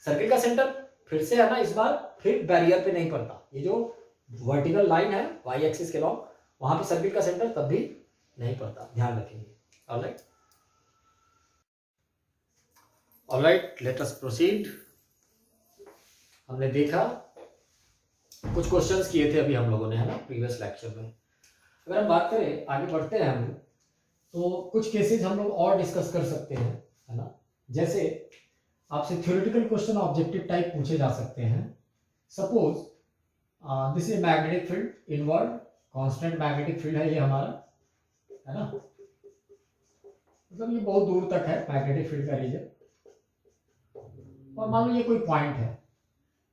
सर्किल का सेंटर फिर से है ना, इस बार फिर बैरियर पे नहीं पड़ता, ये जो वर्टिकल लाइन है वाई एक्सिस के लॉन्ग, वहां पे सर्किल का सेंटर तब भी नहीं पड़ता, ध्यान रखेंगे। Alright, alright, let us proceed. हमने देखा कुछ क्वेश्चंस किए थे अभी हम लोगों ने, है ना, प्रीवियस लेक्चर में। अगर हम बात करें, आगे बढ़ते हैं हम, तो कुछ केसेस हम लोग और डिस्कस कर सकते हैं, है ना, जैसे आपसे थ्योरेटिकल क्वेश्चन ऑब्जेक्टिव टाइप पूछे जा सकते हैं। Suppose this is magnetic field inward, constant magnetic field है ये हमारा, है ना, मतलब ये बहुत दूर तक है मैग्नेटिक फील्ड का रीजन, और मान लो ये कोई पॉइंट है,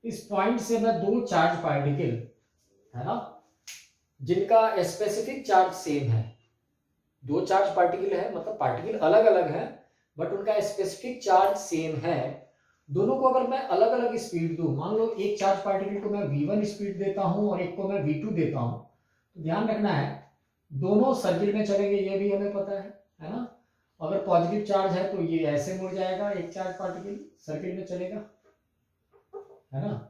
इस पॉइंट से मैं दो चार्ज पार्टिकल, है ना, जिनका स्पेसिफिक चार्ज सेम है, दो चार्ज पार्टिकल है, मतलब पार्टिकल अलग अलग है बट उनका स्पेसिफिक चार्ज सेम है, दोनों को अगर मैं अलग अलग स्पीड दूं, मान लो एक चार्ज पार्टिकल को मैं v1 स्पीड देता हूं और एक को मैं v2 देता हूं, तो ध्यान रखना है दोनों सर्किल में चलेंगे, ये भी हमें पता है ना, अगर पॉजिटिव चार्ज है तो ये ऐसे मुड़ जाएगा, एक चार्ज पार्टिकल सर्किल में चलेगा, है ना,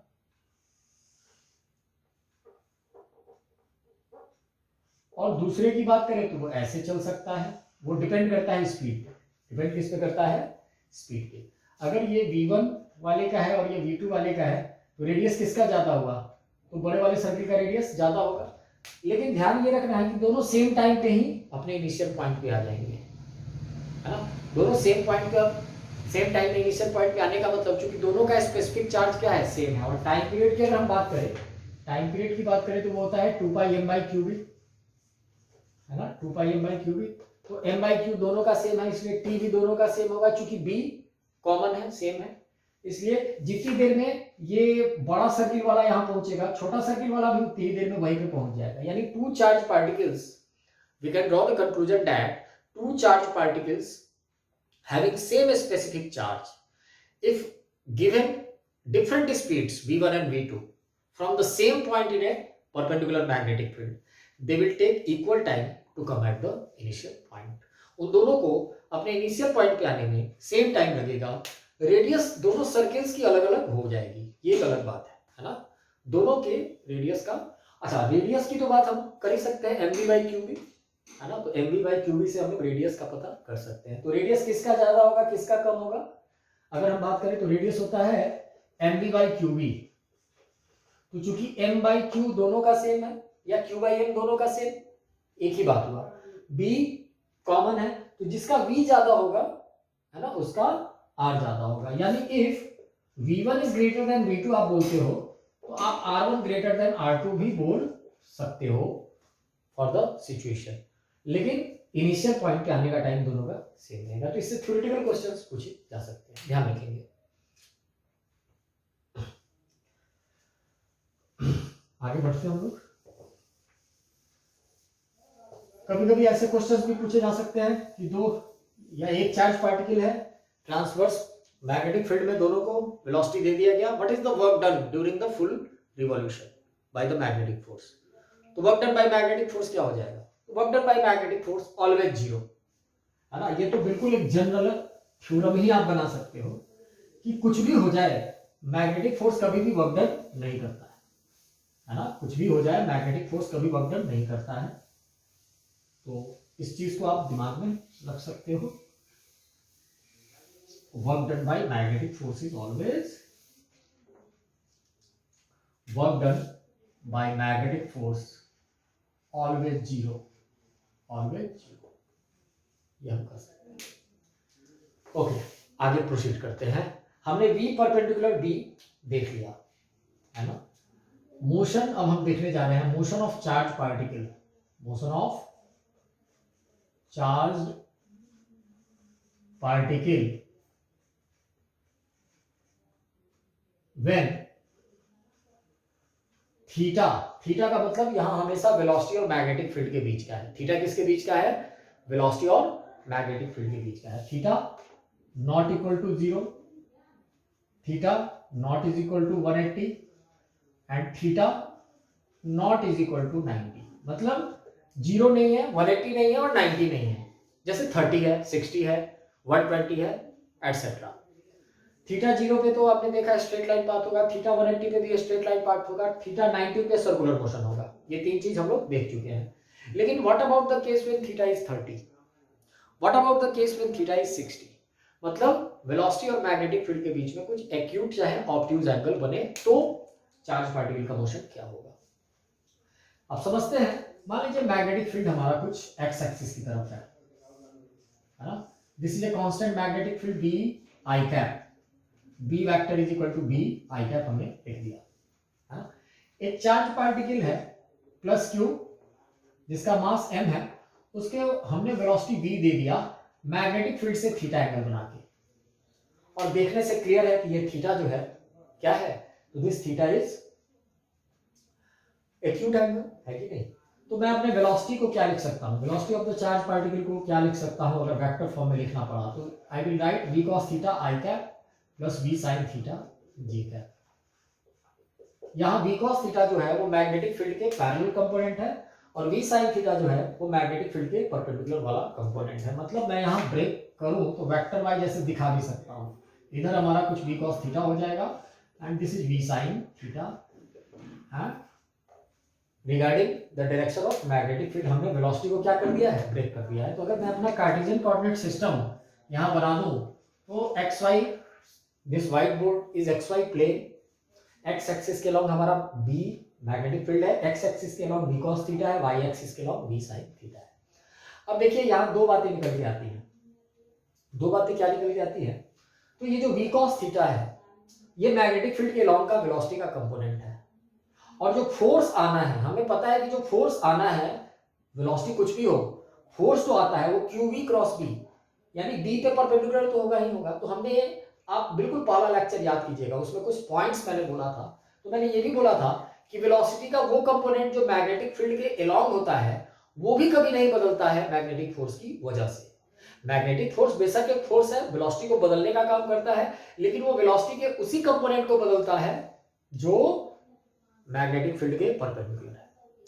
और दूसरे की बात करें तो वो ऐसे चल सकता है, वो डिपेंड करता है स्पीड, डिपेंड किस पे करता है, स्पीड पे। अगर ये v1 वाले का है और ये v2 वाले का है तो रेडियस किसका ज्यादा होगा, तो बड़े वाले सर्किल का रेडियस ज्यादा होगा, लेकिन ध्यान ये रखना है कि दोनों सेम टाइम पे ही अपने इनिशियल पॉइंट पे आ जाएंगे, है ना, दोनों सेम पॉइंट पे, अब सेम टाइम इनिशियल पॉइंट पे आने का मतलब चूंकि दोनों का स्पेसिफिक चार्ज क्या है, सेम है। और टाइम पीरियड की अगर हम बात करें, टाइम पीरियड की बात करें तो वो होता है 2πm/qv, है ना, 2πm/qv। तो m/q दोनों का सेम है, इसलिए t भी दोनों का सेम होगा, चूंकि b कॉमन है, सेम है, इसलिए जितनी देर में ये बड़ा सर्किल वाला यहाँ पहुंचेगा, छोटा सर्किल वाला भी उतनी देर में वहीं पे पहुंच जाएगा। यानी two charge particles, we can draw the conclusion that two charge particles having same specific charge, if given different speeds v1 and v2 from the same point in a perpendicular magnetic field, they will take equal time to come at the initial point। उन दोनों को अपने initial point पे आने में same time लगेगा। Radius दोनों circles की अलग अलग हो जाएगी, ये एक अलग बात है ना, दोनों के रेडियस का। अच्छा, रेडियस की तो बात हम कर ही सकते हैं, mv/qv, है ना, तो mv/qv से हम लोग रेडियस का पता कर सकते हैं। तो रेडियस किसका ज्यादा होगा, किसका कम होगा? अगर हम बात करें तो रेडियस होता है mv/qv। तो चूंकि m/q दोनों का सेम है या q/m दोनों का सेम, एक ही बात हुआ, b कॉमन है, तो जिसका v ज्यादा होगा, है ना, उसका r ज्यादा होगा। यानी if v1 is greater than v2 आप बोलते हो, तो आप r1 ग्रेटर देन r2 भी बोल सकते हो फॉर द सिचुएशन, लेकिन इनिशियल पॉइंट पे आने का टाइम दोनों का सेम रहेगा। तो इससे थ्योरेटिकल क्वेश्चंस पूछे जा सकते हैं, ध्यान रखेंगे। आगे बढ़ते हैं हम लोग। कभी कभी ऐसे क्वेश्चंस भी पूछे जा सकते हैं कि दो या एक चार्ज पार्टिकल है, ट्रांसवर्स मैग्नेटिक फील्ड में दोनों को वेलोसिटी दे दिया गया, what is the work done during the full revolution by the magnetic force. तो work done by magnetic force क्या हो जाएगा? Work done by magnetic force always zero, है ना। ये तो बिल्कुल एक जनरल थ्योरम ही आप बना सकते हो कि कुछ भी हो जाए मैग्नेटिक फोर्स कभी भी वर्क डन नहीं करता है ना, कुछ भी हो जाए मैग्नेटिक फोर्स कभी वर्क डन नहीं करता है। तो इस चीज को आप दिमाग में रख सकते हो, work done by magnetic force is always, work done by magnetic force always zero, always zero, ये हम कर सकते हैं। ओके, आगे प्रोसीड करते हैं। हमने v परपेंडिकुलर b देख लिया, है ना। मोशन अब हम देखने जा रहे हैं, motion of charge particle, motion of charge particle when theta, theta का मतलब यहां हमेशा वेलोसिटी और मैग्नेटिक फील्ड के बीच का है। थीटा किसके बीच का है? वेलोसिटी और मैग्नेटिक फील्ड के बीच का है। Theta naught equal to 0, theta naught is equal to 180 and theta naught is equal to 90। मतलब 0 नहीं है, 180 नहीं है और 90 नहीं है। जैसे 30 है, 60 है, 120 है, एटसेट्रा। थीटा 0 पे तो आपने देखा स्ट्रेट लाइन पाथ होगा, थीटा 180 पे भी स्ट्रेट लाइन पाथ होगा, थीटा 90 पे सर्कुलर मोशन होगा। ये तीन चीज हम लोग देख चुके हैं। लेकिन what about the case when theta is 30, what about the case when theta is 60? मतलब वेलोसिटी और मैग्नेटिक फील्ड के बीच में कुछ एक्यूट चाहे ऑब्ट्यूज एंगल बने तो चार्ज पार्टिकल का मोशन क्या होगा। अब समझते हैं। मान लीजिए मैग्नेटिक फील्ड हमारा कुछ एक्स एक्सिस की तरफ है ना। This is a constant magnetic field B I cap, B vector is equal to B I cap हमने लिख दिया, है ना। एक चार्ज पार्टिकल है प्लस क्यू जिसका मास m है, उसके हमने वेलोसिटी v दे दिया मैग्नेटिक फील्ड से थीटा एंगल बना के, और देखने से क्लियर है कि ये थीटा जो है क्या है, तो this theta is acute angle, है कि नहीं। तो मैं अपने वेलोसिटी को क्या लिख सकता हूँ, velocity of the charge particle को क्या लिख सकता हूँ अगर वेक्टर फॉर्म में लिखना पड़ा तो I will write v cos theta I cap plus v sin theta G cap. यहाँ v cos थीटा जो है वो मैग्नेटिक फील्ड के पैरेलल कंपोनेंट है और v sin थीटा जो है वो मैग्नेटिक फील्ड के परपेंडिकुलर वाला कंपोनेंट है। मतलब मैं यहाँ ब्रेक करूँ तो वेक्टर वाइज ऐसे दिखा भी सकता हूँ, इधर हमारा कुछ v cos थीटा हो जाएगा and this is v sin theta and regarding the direction of magnetic field हमने वेलोसिटी को क्या कर दिया है, ब्रेक कर दिया है। तो अगर मैं अपना कार्टेशियन कोऑर्डिनेट सिस्टम यहाँ बना दूं तो X Y, this whiteboard is X Y plane, X axis के अलॉन्ग हमारा बी मैग्नेटिक फील्ड है, एक्स एक्सिस के अलॉन्ग v cos थीटा है, वाई एक्सिस के अलॉन्ग v sin थीटा है। अब देखिए यहाँ दो बातें निकल के आती हैं। दो बातें क्या निकल जाती है, तो ये जो v cos थीटा है ये मैग्नेटिक फील्ड के लॉन्ग का वेलोसिटी का कंपोनेंट है, और जो फोर्स आना है हमें पता है कि जो फोर्स आना है, वेलोसिटी कुछ भी हो, फोर्स तो आता है वो qv क्रॉस b, यानी b पे परपेंडिकुलर तो होगा ही होगा। तो हमने, आप बिल्कुल पहला लेक्चर याद कीजिएगा, उसमें कुछ पॉइंट्स मैंने बोला था। तो मैंने ये भी बोला था कि वेलोसिटी का वो कंपोनेंट जो मैग्नेटिक फील्ड के अलोंग होता है वो भी कभी नहीं बदलता है मैग्नेटिक फोर्स की वजह से। मैग्नेटिक फोर्स बेशक एक फोर्स है, वेलोसिटी को बदलने का काम करता है, लेकिन वो वेलोसिटी के उसी कंपोनेंट को बदलता है जो मैग्नेटिक फील्ड के परपेंडिकुलर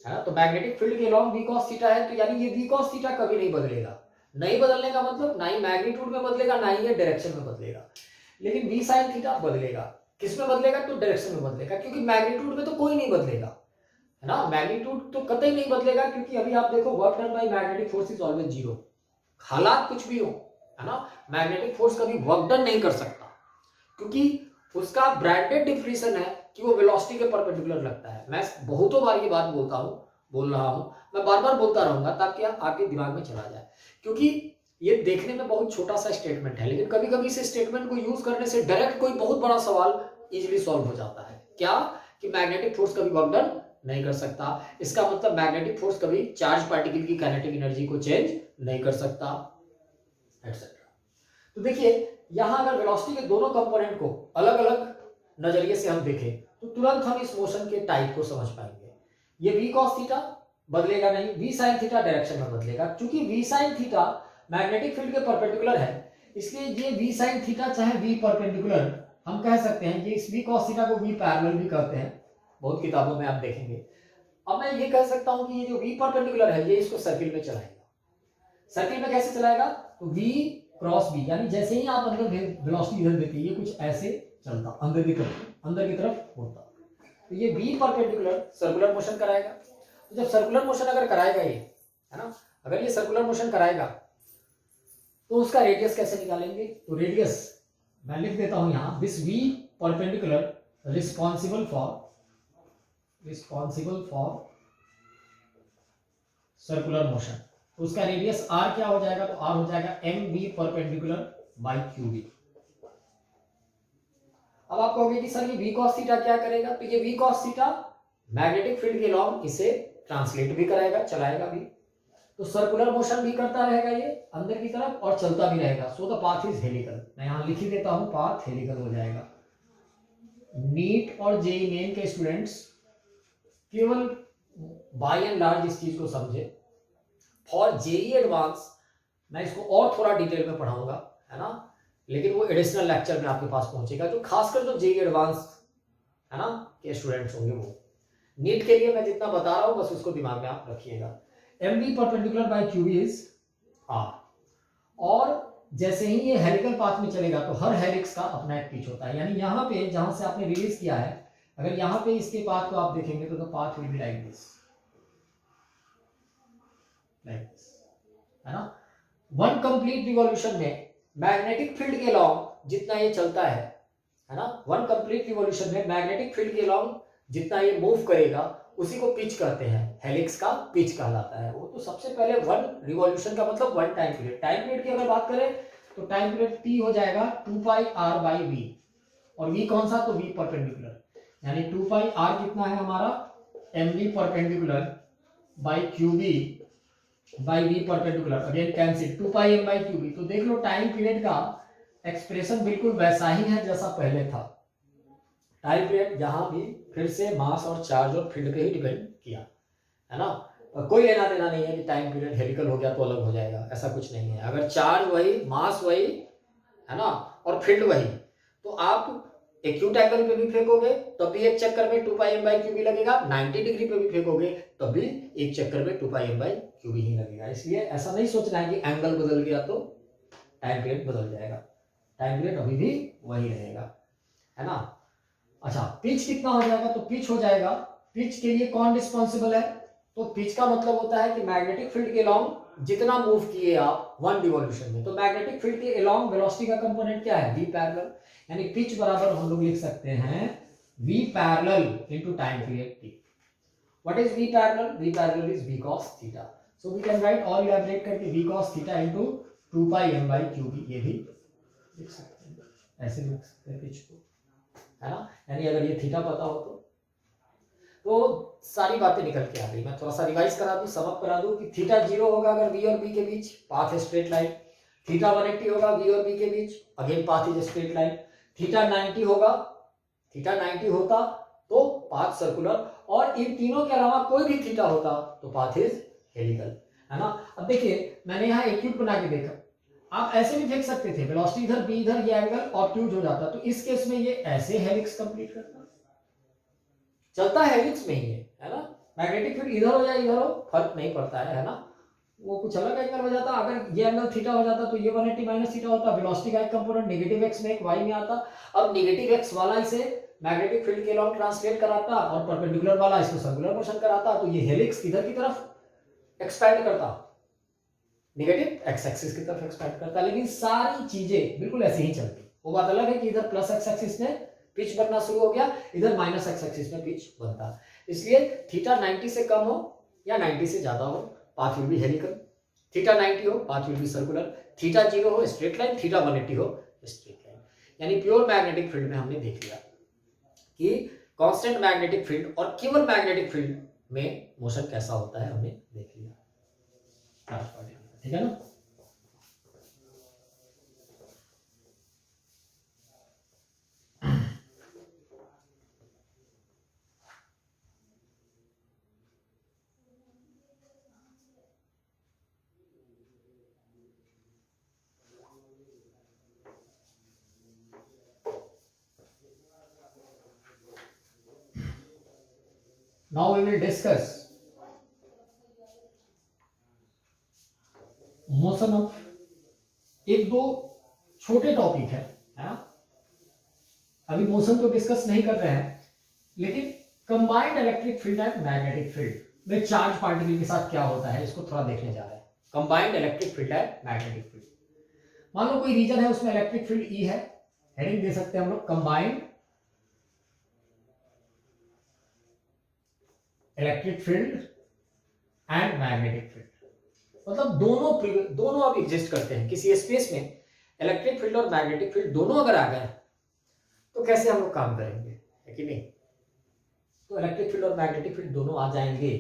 है ना। तो मैग्नेटिक फील्ड के अलोंग v cos थीटा है, तो यानी ये v cos थीटा कभी नहीं बदलेगा। नहीं बदलने का मतलब ना ही मैग्नीट्यूड में बदलेगा ना ही ये डायरेक्शन में बदलेगा, लेकिन v sin थीटा बदलेगा। किस में बदलेगा? तो डायरेक्शन में बदलेगा, क्योंकि मैग्नीट्यूड में तो कोई नहीं बदलेगा, है ना। मैग्नीट्यूड तो कतई नहीं बदलेगा, क्योंकि अभी आप देखो work done by magnetic force is always zero. हालात कुछ भी हो, है ना, मैग्नेटिक फोर्स कभी वर्क डन नहीं कर सकता, क्योंकि उसका ब्रांडेड डिफिनेशन है कि वो वेलोसिटी के परपेंडिकुलर लगता है। मैं बहुतों बार ये बात बोल रहा हूं, मैं बार बार बोलता रहूंगा ताकि आपके दिमाग में चला जाए, क्योंकि ये देखने में बहुत छोटा सा स्टेटमेंट है, लेकिन कभी कभी इस स्टेटमेंट को यूज करने से डायरेक्ट कोई बहुत बड़ा सवाल इजीली सॉल्व हो जाता है। क्या? कि मैग्नेटिक फोर्स कभी वर्क डन नहीं कर सकता, इसका मतलब मैग्नेटिक फोर्स कभी चार्ज पार्टिकल की काइनेटिक एनर्जी को चेंज नहीं कर सकता, एटसेट्रा। तो देखिए यहां अगर वेलोसिटी के दोनों कंपोनेंट को अलग अलग नजरिए से हम देखें तो तुरंत हम इस मोशन के टाइप को समझ पाएंगे। ये v cos थीटा बदलेगा नहीं, v sin थीटा डायरेक्शन में बदलेगा, क्योंकि v sin theta magnetic field के परपेंडिकुलर है, इसलिए ये v sin थीटा चाहे v परपेंडिकुलर, हम कह सकते हैं कि इस v cos थीटा को v पैरेलल भी कहते हैं, बहुत किताबों में आप देखेंगे। अब मैं ये कह सकता हूं कि ये जो v परपेंडिकुलर है ये इसको सर्किल में चलाएगा। सर्किल में कैसे चलाएगा? तो v क्रॉस b, यानी जैसे ही आप अंदर वेलोसिटी इधर देते हैं ये कुछ ऐसे चलता अंदर की तरफ होता, तो ये v परपेंडिकुलर सर्कुलर मोशन कराएगा। तो जब सर्कुलर मोशन अगर कराएगा ये, है ना, अगर ये सर्कुलर मोशन कराएगा तो उसका रेडियस कैसे निकालेंगे? तो रेडियस मैं लिख देता हूं यहां, this v perpendicular responsible for circular motion, तो उसका रेडियस r क्या हो जाएगा? तो r हो जाएगा mv परपेंडिकुलर बाई qv। अब आप कहोगे कि सर ये v cos थीटा क्या करेगा? तो ये v cos theta magnetic field के अलोंग इसे ट्रांसलेट भी कराएगा, चलाएगा भी, तो सर्कुलर मोशन भी करता रहेगा ये अंदर की तरफ और चलता भी रहेगा। So the path is helical, मैं यहां लिख ही देता हूं, पाथ हेलिकल हो जाएगा। नीट और जेईई मेन के स्टूडेंट्स केवल बाय एंड लार्ज इस चीज को समझे। फॉर जेईई एडवांस मैं इसको और थोड़ा डिटेल में पढ़ाऊंगा, है ना, लेकिन वो एडिशनल लेक्चर में आपके पास पहुंचेगा, जो खासकर जो जेईई एडवांस, है ना, के स्टूडेंट्स होंगे। वो नीट के लिए मैं जितना बता रहा हूं बस उसको दिमाग में आप रखिएगा। mv perpendicular by qv is r, और जैसे ही ये हेलिकल पाथ में चलेगा तो हर हेलिक्स का अपना एक पिच होता है, यानी यहां पे जहां से आपने रिलीज किया है, अगर यहां पे इसके पाथ को आप देखेंगे तो path will be like this, है ना। वन कंप्लीट रिवॉल्यूशन में मैग्नेटिक फील्ड के अलोंग जितना ये चलता है ना, वन कंप्लीट रिवॉल्यूशन में मैग्नेटिक फील्ड के अलोंग जितना ये मूव करेगा उसी को पिच कहते हैं, हेलिक्स का पिच कहलाता है वो। तो सबसे पहले वन रिवॉल्यूशन का मतलब one time period, time period की अगर बात करें तो टाइम पीरियड t हो जाएगा 2 पाई r बाई v, और v कौन सा? तो v परपेंडिकुलर, यानी 2 पाई r कितना है हमारा? mv perpendicular by qv by v perpendicular, again cancel 2 pi m by qv। तो देख लो टाइम पीरियड का एक्सप्रेशन बिल्कुल वैसा ही है जैसा पहले था। टाइम पीरियड यहां भी फिर से मास और चार्ज और फील्ड पे ही डिपेंड किया, है ना। कोई लेना देना नहीं है कि टाइम पीरियड हेलिकल हो गया तो अलग हो जाएगा, ऐसा कुछ नहीं है। अगर चार्ज वही, मास वही, है ना, और फील्ड वही, तो आप एक्यूट एंगल पे भी फेंकोगे तब भी एक चक्कर में 2 पाई m बाई क्यूबी लगेगा, 90 डिग्री पे भी फेंकोगे तब भी एक चक्कर में 2 पाई m बाई क्यूबी ही लगेगा। इसलिए ऐसा नहीं सोचना है कि एंगल बदल गया तो टाइम पीरियड बदल जाएगा, टाइम पीरियड अभी भी वही रहेगा, है ना। अच्छा, पिच कितना हो जाएगा? तो पिच हो जाएगा, पिच के लिए कौन रिस्पॉन्सिबल है? तो पिच का मतलब होता है कि मैग्नेटिक फील्ड के अलोंग जितना मूव किए आप वन रिवॉल्यूशन में, तो मैग्नेटिक फील्ड के अलोंग वेलोसिटी का कंपोनेंट क्या है? v पैरेलल, यानी पिच बराबर हम लोग लिख सकते हैं v parallel into time period t। What is v parallel? v parallel is v cos theta, so we can write और इलैबोरेट करके v cos theta into 2πm/qb, ये भी लिख सकते हैं, ऐसे लिख सकते हैं पिच को, है ना। यानी अगर ये थीटा पता हो तो सारी बातें निकल के आ गई। मैं थोड़ा सा रिवाइज करा दूं, समअप करा दूं कि थीटा 0 होगा अगर v और b के बीच, पाथ है स्ट्रेट लाइन। थीटा 180 होगा v और b के बीच, again path is straight line. Theta 90 होगा, थीटा 90 होता तो पाथ सर्कुलर, और इन तीनों के अलावा कोई भी थीटा होता तो पाथ इज हेलिकल, है ना। अब देखिए मैंने यहाँ एक क्यूब बना के देखा, आप ऐसे भी देख सकते थे, वेलोसिटी इधर b इधर, ये एंगल ऑब्ट्यूज हो जाता, तो इस केस में ये ऐसे हेलिक्स कंप्लीट करता, चलता हेलिक्स में ही है ना। मैग्नेटिक फील्ड इधर हो या इधर हो फर्क नहीं पड़ता है ना, वो कुछ अलग एंगल हो जाता। अगर ये एंगल थीटा हो जाता तो ये 180 माइनस थीटा होता, वेलोसिटी का एक कंपोनेंट नेगेटिव x में एक y में आता। अब नेगेटिव x वाला इसे मैग्नेटिक फील्ड के लॉन्ग ट्रांसलेट कराता और परपेंडिकुलर वाला इसको सर्कुलर मोशन कराता, तो ये हेलिक्स इधर की तरफ एक्सपैंड करता, नेगेटिव x एक्सिस की तरफ एक्सपैंड करता। लेकिन सारी चीजें बिल्कुल ऐसे ही चलती। वो बात अलग है कि इधर प्लस x एक्सिस में पिच बनना शुरू हो गया, इधर माइनस x एक्सिस में पिच बनता। इसलिए थीटा 90 से कम हो या 90 से ज्यादा हो, path will be helical. Theta 90 हो, path will be circular. Theta 0 हो, स्ट्रेट लाइन। थीटा 180 हो, स्ट्रेट लाइन। यानी प्योर मैग्नेटिक फील्ड में हमने देख लिया कि कांस्टेंट मैग्नेटिक फील्ड और केवल मैग्नेटिक फील्ड में मोशन कैसा होता है, हमने देख लिया। ठीक है ना। Now we will discuss motion of, एक दो छोटे टॉपिक है ना। अभी मोशन तो डिस्कस नहीं कर रहे हैं, लेकिन combined electric field and magnetic field में चार्ज पार्टिकल के साथ क्या होता है इसको थोड़ा देखने जा रहे हैं। Combined electric field and magnetic field, मान लो कोई रीजन है उसमें इलेक्ट्रिक फील्ड ई है, हेडिंग दे सकते हैं हम लोग combined electric field and magnetic field. मतलब दोनों अब एग्जिस्ट करते हैं किसी स्पेस में। इलेक्ट्रिक फील्ड और मैग्नेटिक फील्ड दोनों अगर आ गए तो कैसे हम लोग काम करेंगे, है कि नहीं। तो इलेक्ट्रिक फील्ड और मैग्नेटिक फील्ड दोनों आ जाएंगे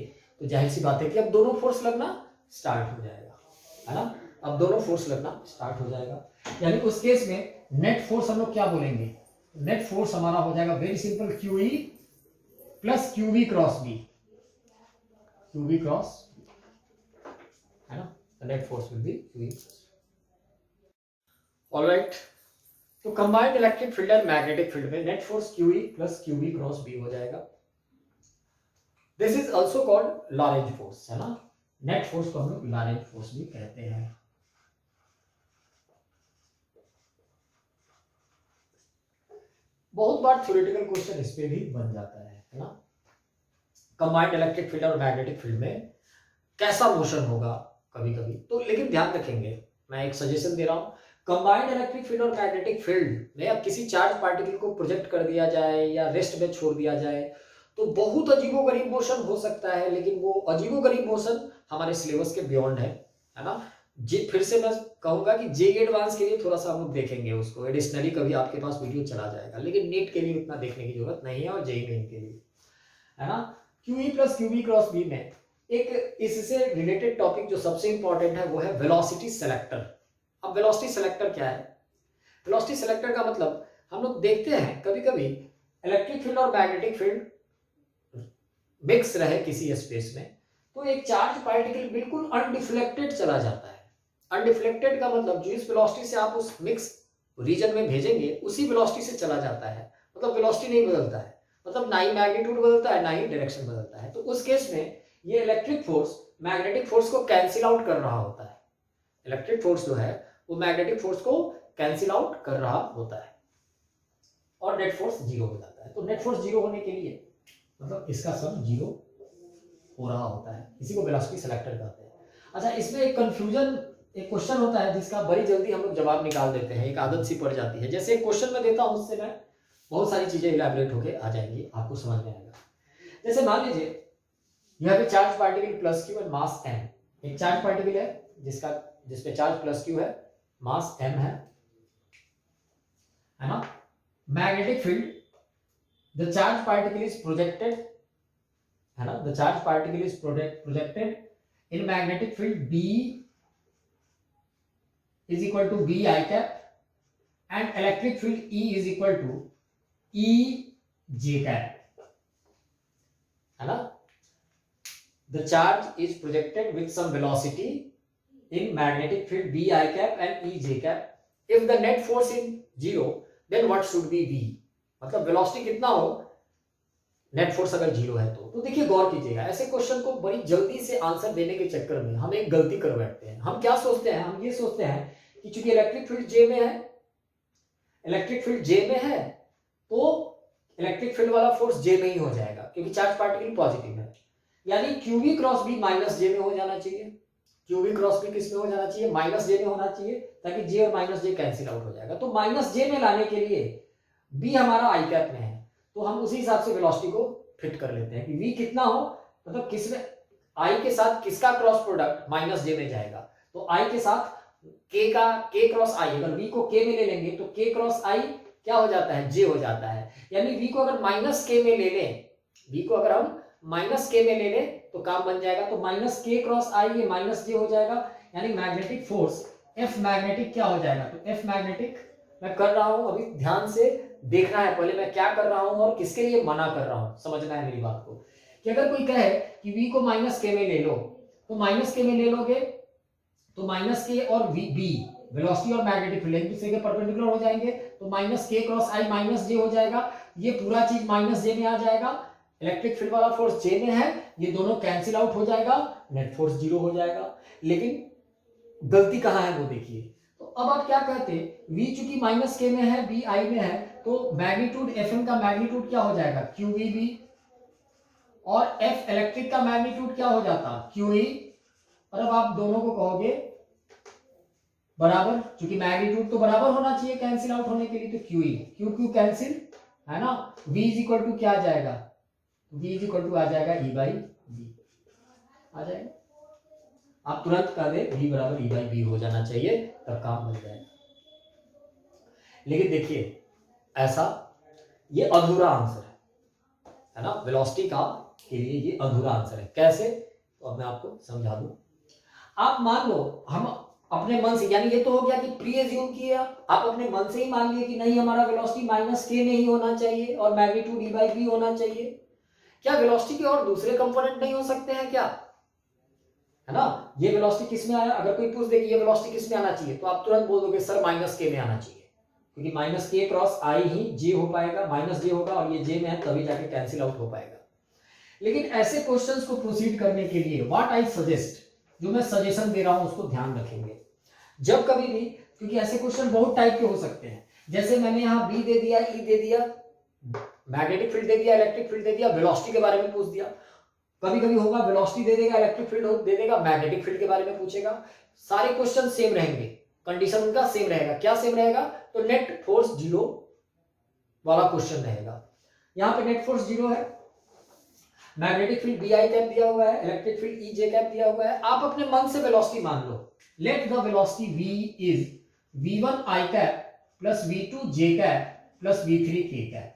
तो जाहिर सी बात है कि अब दोनों फोर्स लगना स्टार्ट हो जाएगा, है ना। अब दोनों फोर्स लगना स्टार्ट हो जाएगा, यानी उस केस में नेट फोर्स हम लोग क्या बोलेंगे, नेट फोर्स हमारा हो जाएगा very simple, QE plus QV cross B, QV cross, है ना। Net force will be QE। Alright, तो कंबाइंड इलेक्ट्रिक फील्ड और मैग्नेटिक फील्ड में net force QE plus QV cross B हो जाएगा। This is also called Lorentz force, है ना। Net force को हम लोग लॉरेंज फोर्स भी कहते हैं। बहुत बार थ्योरेटिकल क्वेश्चन इस पे भी बन जाता है ना। कंबाइंड इलेक्ट्रिक फील्ड और मैग्नेटिक फील्ड में कैसा मोशन होगा कभी कभी तो, लेकिन ध्यान रखेंगे, मैं एक सजेशन दे रहा हूं, कंबाइंड इलेक्ट्रिक फील्ड और मैग्नेटिक फील्ड में अब किसी चार्ज पार्टिकल को प्रोजेक्ट कर दिया जाए या रेस्ट में छोड़ दिया जाए तो बहुत अजीबोगरीब मोशन हो सकता है, लेकिन वो अजीबोगरीब मोशन हमारे सिलेबस के बियॉन्ड है ना। फिर से मैं कहूंगा कि जेई एडवांस के लिए थोड़ा सा हम लोग देखेंगे उसको, एडिशनली कभी आपके पास वीडियो चला जाएगा, लेकिन नीट के लिए उतना देखने की जरूरत नहीं है और जेई मेन के लिए, है ना। QE plus QV cross B में एक इससे रिलेटेड टॉपिक जो सबसे इंपॉर्टेंट है वो है वेलोसिटी सेलेक्टर। अब वेलोसिटी सेलेक्टर क्या है, वेलोसिटी सेलेक्टर का मतलब हम लोग देखते हैं कभी कभी इलेक्ट्रिक फील्ड और मैग्नेटिक फील्ड मिक्स रहे किसी स्पेस में तो एक चार्ज पार्टिकल बिल्कुल अनडिफ्लेक्टेड चला जाता है। अनडिफ्लेक्टेड का मतलब जो इस वेलोसिटी से आप उस मिक्स रीजन में भेजेंगे उसी वेलोसिटी से चला जाता है, मतलब वेलोसिटी नहीं बदलता है, मतलब ना ही मैग्नीट्यूड बदलता है ना ही डायरेक्शन बदलता है। तो उस केस में ये इलेक्ट्रिक फोर्स मैग्नेटिक फोर्स को कैंसिल आउट कर रहा होता है। इलेक्ट्रिक फोर्स जो है वो मैग्नेटिक फोर्स को कैंसिल आउट कर रहा होता है और नेट फोर्स 0 हो जाता है। तो नेट फोर्स 0 होने के लिए मतलब इसका सम 0 हो रहा होता है, इसी को वेलोसिटी सेलेक्टर कहते हैं। अच्छा, इसमें एक कंफ्यूजन, एक क्वेश्चन होता है जिसका बड़ी जल्दी हम लोग जवाब निकाल देते हैं, एक आदत सी पड़ जाती है। जैसे एक क्वेश्चन मैं देता हूं उससे मैं बहुत सारी चीजें इलैबोरेट होके आ जाएंगी, आपको समझ में आएगा। जैसे मान लीजिए यहाँ पे charge particle plus Q and mass m, एक चार्ज पार्टिकल है जिसपे चार्ज प्लस Q है मास m है ना। Magnetic field, the charge particle is projected, है ना, the charge particle is projected in magnetic field B is equal to B I cap and electric field E is equal to E J cap, है ना। The charge is projected with some velocity in magnetic field B I cap and E J cap. If the net force is 0, then what should be V? मतलब velocity कितना हो, net force अगर 0 है तो देखिए गौर कीजिएगा, ऐसे क्वेश्चन को बड़ी जल्दी से आंसर देने के चक्कर में हम एक गलती कर बैठते हैं। हम क्या सोचते हैं, हम ये सोचते हैं कि चूंकि इलेक्ट्रिक फील्ड J में है, इलेक्ट्रिक फील्ड J में है तो इलेक्ट्रिक फील्ड वाला फोर्स J में ही हो जाएगा क्योंकि चार्ज पार्टिकल पॉजिटिव है, यानी QV cross B minus J में हो जाना चाहिए। QV क्रॉस B किस में हो जाना चाहिए, माइनस J में होना चाहिए, ताकि J और माइनस J कैंसिल आउट हो जाएगा। तो माइनस J में लाने के लिए B हमारा आई कैप में है तो हम उसी हिसाब से वेलोसिटी को फिट कर लेते हैं कि V कितना हो, मतलब किस में I के साथ किसका क्रॉस प्रोडक्ट माइनस J में जाएगा, तो I के साथ K का K क्रॉस I, अगर V को K में ले लेंगे तो K क्रॉस I क्या हो जाता है, J हो जाता है। यानी V को अगर माइनस K में ले लें, V को अगर हम माइनस K में ले लें तो काम बन जाएगा, तो माइनस K क्रॉस I ये माइनस J हो जाएगा, यानी मैग्नेटिक फोर्स F मैग्नेटिक क्या हो जाएगा, तो F मैग्नेटिक मैं कर रहा हूं, अभी ध्यान से देखना है पहले मैं क्या कर रहा हूं और किसके लिए मना कर रहा हूं, समझना है मेरी बात को। कि अगर कोई कहे कि V को माइनस K में ले लो, तो माइनस K में ले लोगे तो माइनस K और B वेलोसिटी और मैग्नेटिक फील्ड एक दूसरे के परपेंडिकुलर हो जाएंगे, तो minus K cross I minus J हो जाएगा, ये पूरा चीज माइनस J में आ जाएगा, इलेक्ट्रिक फील्ड वाला फोर्स J में है, ये दोनों कैंसिल आउट हो जाएगा, नेट फोर्स 0 हो जाएगा। लेकिन गलती कहां है वो देखिए, तो अब आप क्या कहते हैं, V चूंकि माइनस K में है, B I में है, तो मैग्नीट्यूड Fm का मैग्नीट्यूड क्या हो जाएगा, QVB, और F इलेक्ट्रिक का मैग्नीट्यूड क्या हो जाता, QE, और अब आप दोनों को कहोगे बराबर, क्योंकि मैग्नीट्यूड तो बराबर होना चाहिए कैंसिल आउट होने के लिए, तो QE Q कैंसिल, है ना, V इज इक्वल टू क्या आ जाएगा, V इज इक्वल टू आ जाएगा E बाई B आ जाएगा। आप तुरंत कह दे V बराबर E बाई B हो जाना चाहिए, तब काम बन जाएगा। लेकिन देखिए ऐसा ये अधूरा आंसर है ना, वेलोसिटी का के लिए ये अधूरा आंसर है। कैसे, तो अब मैं आपको समझा दूं। आप मान लो हम अपने मन से, यानी ये तो हो गया कि प्री एज्यूम किया, आप अपने मन से ही मान लिए कि नहीं हमारा वेलोसिटी माइनस K में ही होना चाहिए और मैग्नीट्यूड E बाई B होना चाहिए। क्या वेलोसिटी के और दूसरे कंपोनेंट नहीं हो सकते हैं क्या, है ना। ये वेलोसिटी किस में आया, अगर कोई पूछ दे कि ये वेलोसिटी किस में आना चाहिए, तो आप तुरंत बोल दोगे सर माइनस K में आना चाहिए, क्योंकि minus K cross I he J हो पाएगा, माइनस J होगा और ये J में है तभी जाके कैंसिल आउट हो पाएगा। लेकिन ऐसे क्वेश्चंस को प्रोसीड करने के लिए व्हाट आई सजेस्ट, जो मैं सजेशन दे रहा हूं उसको ध्यान रखेंगे जब कभी भी, क्योंकि ऐसे क्वेश्चन बहुत टाइप के हो सकते हैं। जैसे मैंने यहाँ B दे दिया, E दे दिया, मैग्नेटिक फील्ड दे दिया, इलेक्ट्रिक फील्ड दे दिया, वेलोसिटी के बारे में पूछ दिया। कभी कभी होगा वेलोसिटी दे देगा, इलेक्ट्रिक फील्ड दे देगा, मैग्नेटिक फील्ड के बारे में पूछेगा। सारे क्वेश्चन सेम रहेंगे, कंडीशन उनका सेम रहेगा। क्या सेम रहेगा, तो नेट फोर्स 0 वाला क्वेश्चन रहेगा। यहाँ पे नेट फोर्स 0 है, magnetic field B I cap दिया हुआ है, electric field E J cap दिया हुआ है। आप अपने मन से वेलोसिटी मान लो, let the velocity V is V1 I cap plus V2 J cap plus V3 K cap,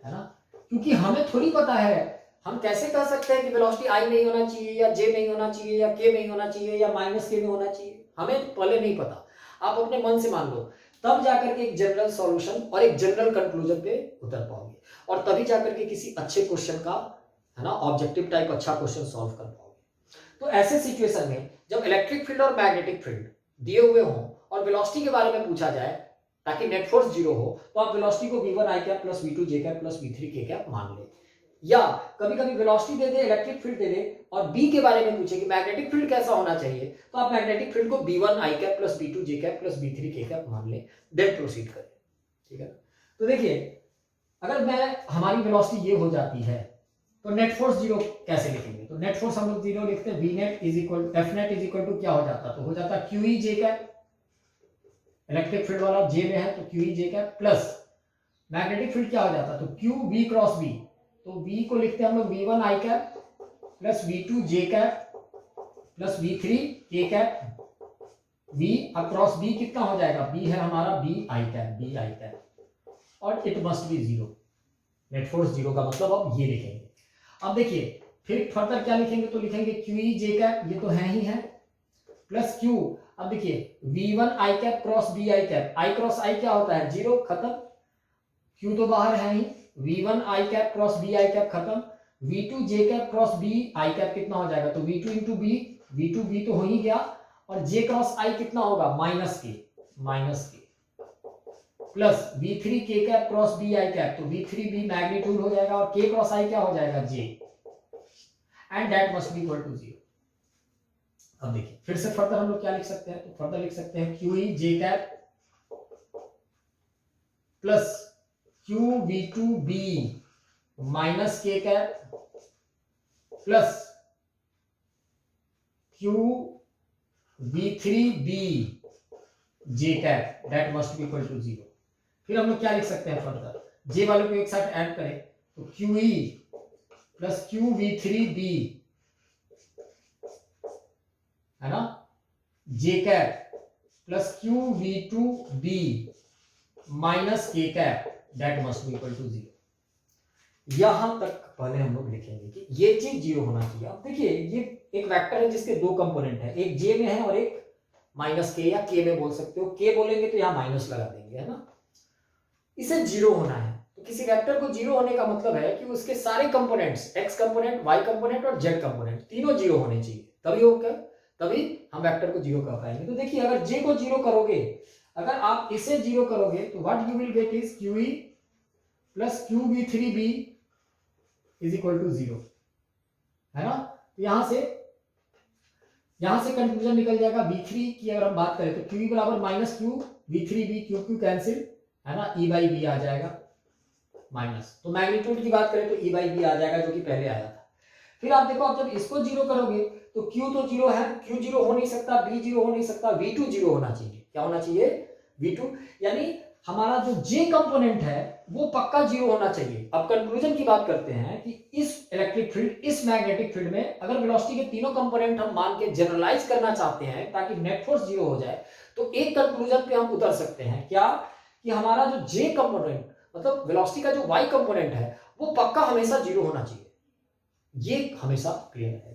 है ना। क्योंकि हमें थोड़ी पता है, हम कैसे कह सकते हैं कि वेलोसिटी I में ही होना चाहिए या J में ही होना चाहिए या K में ही होना चाहिए या माइनस K में होना चाहिए, हमें पहले नहीं पता। आप अपने मन से मान लो, तब जाकर के एक जनरल सॉल्यूशन और एक जनरल कंक्लूजन पे उतर पाओगे, और तभी जाकर के किसी अच्छे क्वेश्चन का, है ना, ऑब्जेक्टिव टाइप अच्छा क्वेश्चन सॉल्व कर पाओगे। तो ऐसे सिचुएशन में जब इलेक्ट्रिक फील्ड और मैग्नेटिक फील्ड दिए हुए हों और वेलोसिटी के बारे में पूछा जाए ताकि नेट फोर्स 0 हो, तो आप वेलोसिटी को V1 I cap plus V2 J cap plus V3 K cap मान ले। या कभी कभी वेलोसिटी दे दे, इलेक्ट्रिक फील्ड दे दे और B के बारे में पूछे कि मैग्नेटिक फील्ड कैसा होना चाहिए, तो आप मैग्नेटिक फील्ड को V1 I cap plus V2 J cap plus V3 K cap मान ले, देन प्रोसीड करें। ठीक है, तो देखिए अगर मैं हमारी वेलोसिटी ये हो जाती है तो नेट फोर्स 0 कैसे लिखेंगे, तो नेट फोर्स हम लोग 0 लिखते हैं, Vnet is equal F net is equal to क्या हो जाता, तो हो जाता QE J cap, electric field वाला J में है तो QE J cap, plus magnetic field क्या हो जाता, तो Q V क्रॉस B, तो V को लिखते हैं हम लोग V1 I cap plus V2 J cap plus V3 K cap, v across b कितना हो जाएगा, b है हमारा b आई कैप और it must be zero, net force zero का मतलब अब ये लिखेंगे। अब देखिए फिर फर्दर क्या लिखेंगे, तो लिखेंगे क्यू ई जे कैप, ये तो है ही है, प्लस क्यू, अब देखिए v1 आई कैप क्रॉस b आई कैप, आई क्रॉस आई क्या होता है, जीरो, खत्म, क्यू तो बाहर है ही, v1 आई कैप क्रॉस b आई कैप खत्म, v2 जे कैप क्रॉस b आई कैप कितना हो जाएगा, तो v2 into B, v2 b तो हो ही गया, और j क्रॉस i कितना होगा, माइनस के plus v3 k cap cross b आई कैप, तो v3 b मैग्नीट्यूड हो जाएगा और k क्रॉस i क्या हो जाएगा, j, and that must be equal to zero. अब देखिए फिर से फर्दर हम लोग क्या लिख सकते हैं, तो फर्दर लिख सकते हैं Q E J cap plus Q v2 b minus k cap plus Q v3 b j cap, that must be equal to zero. फिर हम लोग क्या लिख सकते हैं फर्दर, j वाले को एक साथ ऐड करें तो Q E plus Q v3 b है ना, j cap plus Q v2 b minus k cap, that must be equal to zero. यहां तक पहले हम लोग लिखेंगे कि ये चीज जीरो होना चाहिए। अब देखिए ये एक वेक्टर है जिसके दो कंपोनेंट है, एक j में है और एक माइनस k या k में बोल सकते हो, k बोलेंगे तो यहां माइनस लगा देंगे, है ना, इसे जीरो होना है। तो किसी वेक्टर को जीरो होने का मतलब है कि उसके सारे components, x component, y component और z कंपोनेंट तीनों जीरो होने चाहिए, तभी होगा, तभी हम वेक्टर को जीरो कर पाएंगे। तो देखिए अगर j को जीरो करोगे, अगर आप इसे जीरो करोगे तो what you will get is Q E plus Q v3 b is equal to zero, है ना। तो यहां से कंक्लूजन निकल जाएगा, v3 की अगर हम बात करें तो क्यू बराबर minus Q v3b, Q cancel, है ना, e बाई बी आ जाएगा माइनस, तो मैग्नीट्यूड की बात करें तो e बाई बी आ जाएगा जो कि पहले आया था। फिर आप देखो आप जब इसको जीरो करोगे तो q तो जीरो है, q जीरो हो नहीं सकता, b जीरो हो नहीं सकता, v2 जीरो होना चाहिए, क्या होना चाहिए, v2, यानी हमारा जो j कंपोनेंट है वो पक्का जीरो होना चाहिए। अब कंक्लूजन की बात करते हैं कि इस इलेक्ट्रिक फील्ड, इस मैग्नेटिक फील्ड में अगर वेलोसिटी के तीनों कंपोनेंट हम मान के जनरलाइज करना चाहते हैं ताकि नेट फोर्स जीरो हो जाए, तो एक कंक्लूजन पे हम उतर सकते हैं, क्या, कि हमारा जो j कंपोनेंट मतलब वेलोसिटी का जो y कंपोनेंट है वो पक्का हमेशा जीरो होना चाहिए, ये हमेशा क्लियर रहेगा।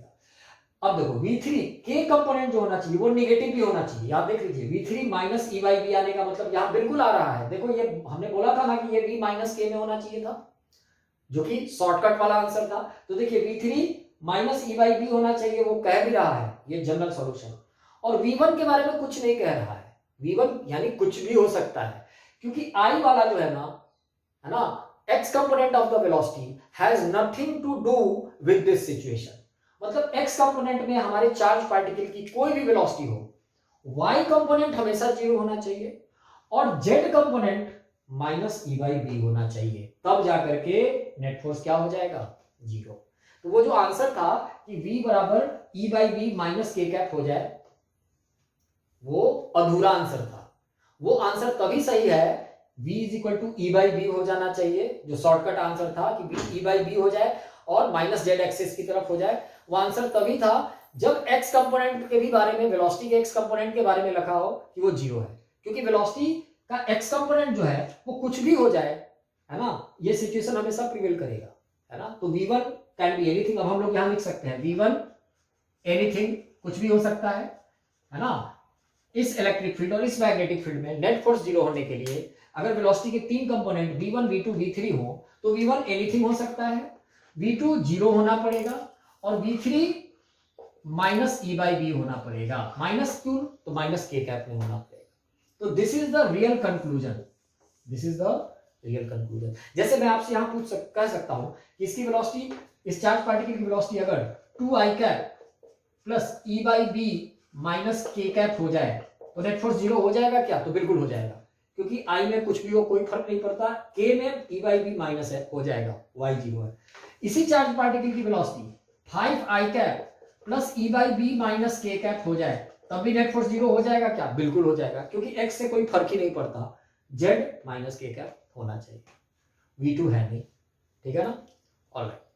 अब देखो v3 k कंपोनेंट जो होना चाहिए वो नेगेटिव भी होना चाहिए, आप देख लीजिए v3 minus e by B आने का मतलब यहां बिल्कुल आ रहा है, देखो ये हमने बोला था ना कि ये v माइनस k में होना चाहिए था, जो कि शॉर्टकट वाला आंसर था। तो देखिए v3 minus e by B होना चाहिए, वो कह भी रहा है, ये जनरल सॉल्यूशन। और v1 के बारे में कुछ नहीं कह रहा है, v1 यानी कुछ भी हो सकता है, क्योंकि I वाला जो है ना, x component of the velocity has nothing to do with this situation, मतलब x कंपोनेंट में हमारे चार्ज पार्टिकल की कोई भी वेलोसिटी हो, y कंपोनेंट हमेशा जीरो होना चाहिए और z component minus e by B होना चाहिए, तब जाकर के नेट फोर्स क्या हो जाएगा, जीरो। तो वो जो आंसर था कि v बराबर e by B minus K cap हो जाए, वो अधूरा आंसर था। वो आंसर तभी सही है, v is equal to E by B हो जाना चाहिए, जो शॉर्टकट आंसर था कि v ई बाई बी हो जाए और माइनस जेड एक्सिस की तरफ हो जाए। वो आंसर तभी था जब x कंपोनेंट के भी बारे में, वेलोसिटी के x कंपोनेंट के बारे में लिखा हो कि वो जीरो है, क्योंकि वेलोसिटी का x कंपोनेंट जो है वो कुछ भी हो जाए, है ना, ये सिचुएशन हमेशा प्रिवेल करेगा, है ना। तो v1 कैन बी एनीथिंग, अब हम लोग यहां लिख सकते हैं v1 एनीथिंग, कुछ भी हो सकता है ना। इस इलेक्ट्रिक फील्ड और इस मैग्नेटिक फील्ड में नेट फोर्स जीरो होने के लिए अगर वेलोसिटी के तीन कंपोनेंट v1 v2 v3 हो तो v1 एनीथिंग हो सकता है, v2 जीरो होना पड़ेगा और v3 minus e by B होना पड़ेगा, माइनस क्यों, तो माइनस के कैप में होना पड़ेगा। तो this is the real conclusion, this is the real conclusion. जैसे मैं आपसे यहां कह सकता हूं कि इसकी वेलोसिटी, इस चार्ज पार्टिकल की वेलोसिटी अगर 2i cap plus e by B minus K cap हो जाए तो नेट फोर्स जीरो हो जाएगा क्या, तो बिल्कुल हो जाएगा, क्योंकि i में कुछ भी हो कोई फर्क नहीं पड़ता, k में e बाई बी माइनस है, हो जाएगा, y जीरो है। इसी चार्ज पार्टिकल की velocity 5i cap plus e by B minus K cap हो जाए तब भी नेट फोर्स जीरो हो जाएगा क्या, बिल्कुल हो जाएगा, क्योंकि x से कोई फर्क ही नहीं पड़ता, z माइनस के कैप होना चाहिए, v2 है नहीं, ठीक है ना, ऑलराइट।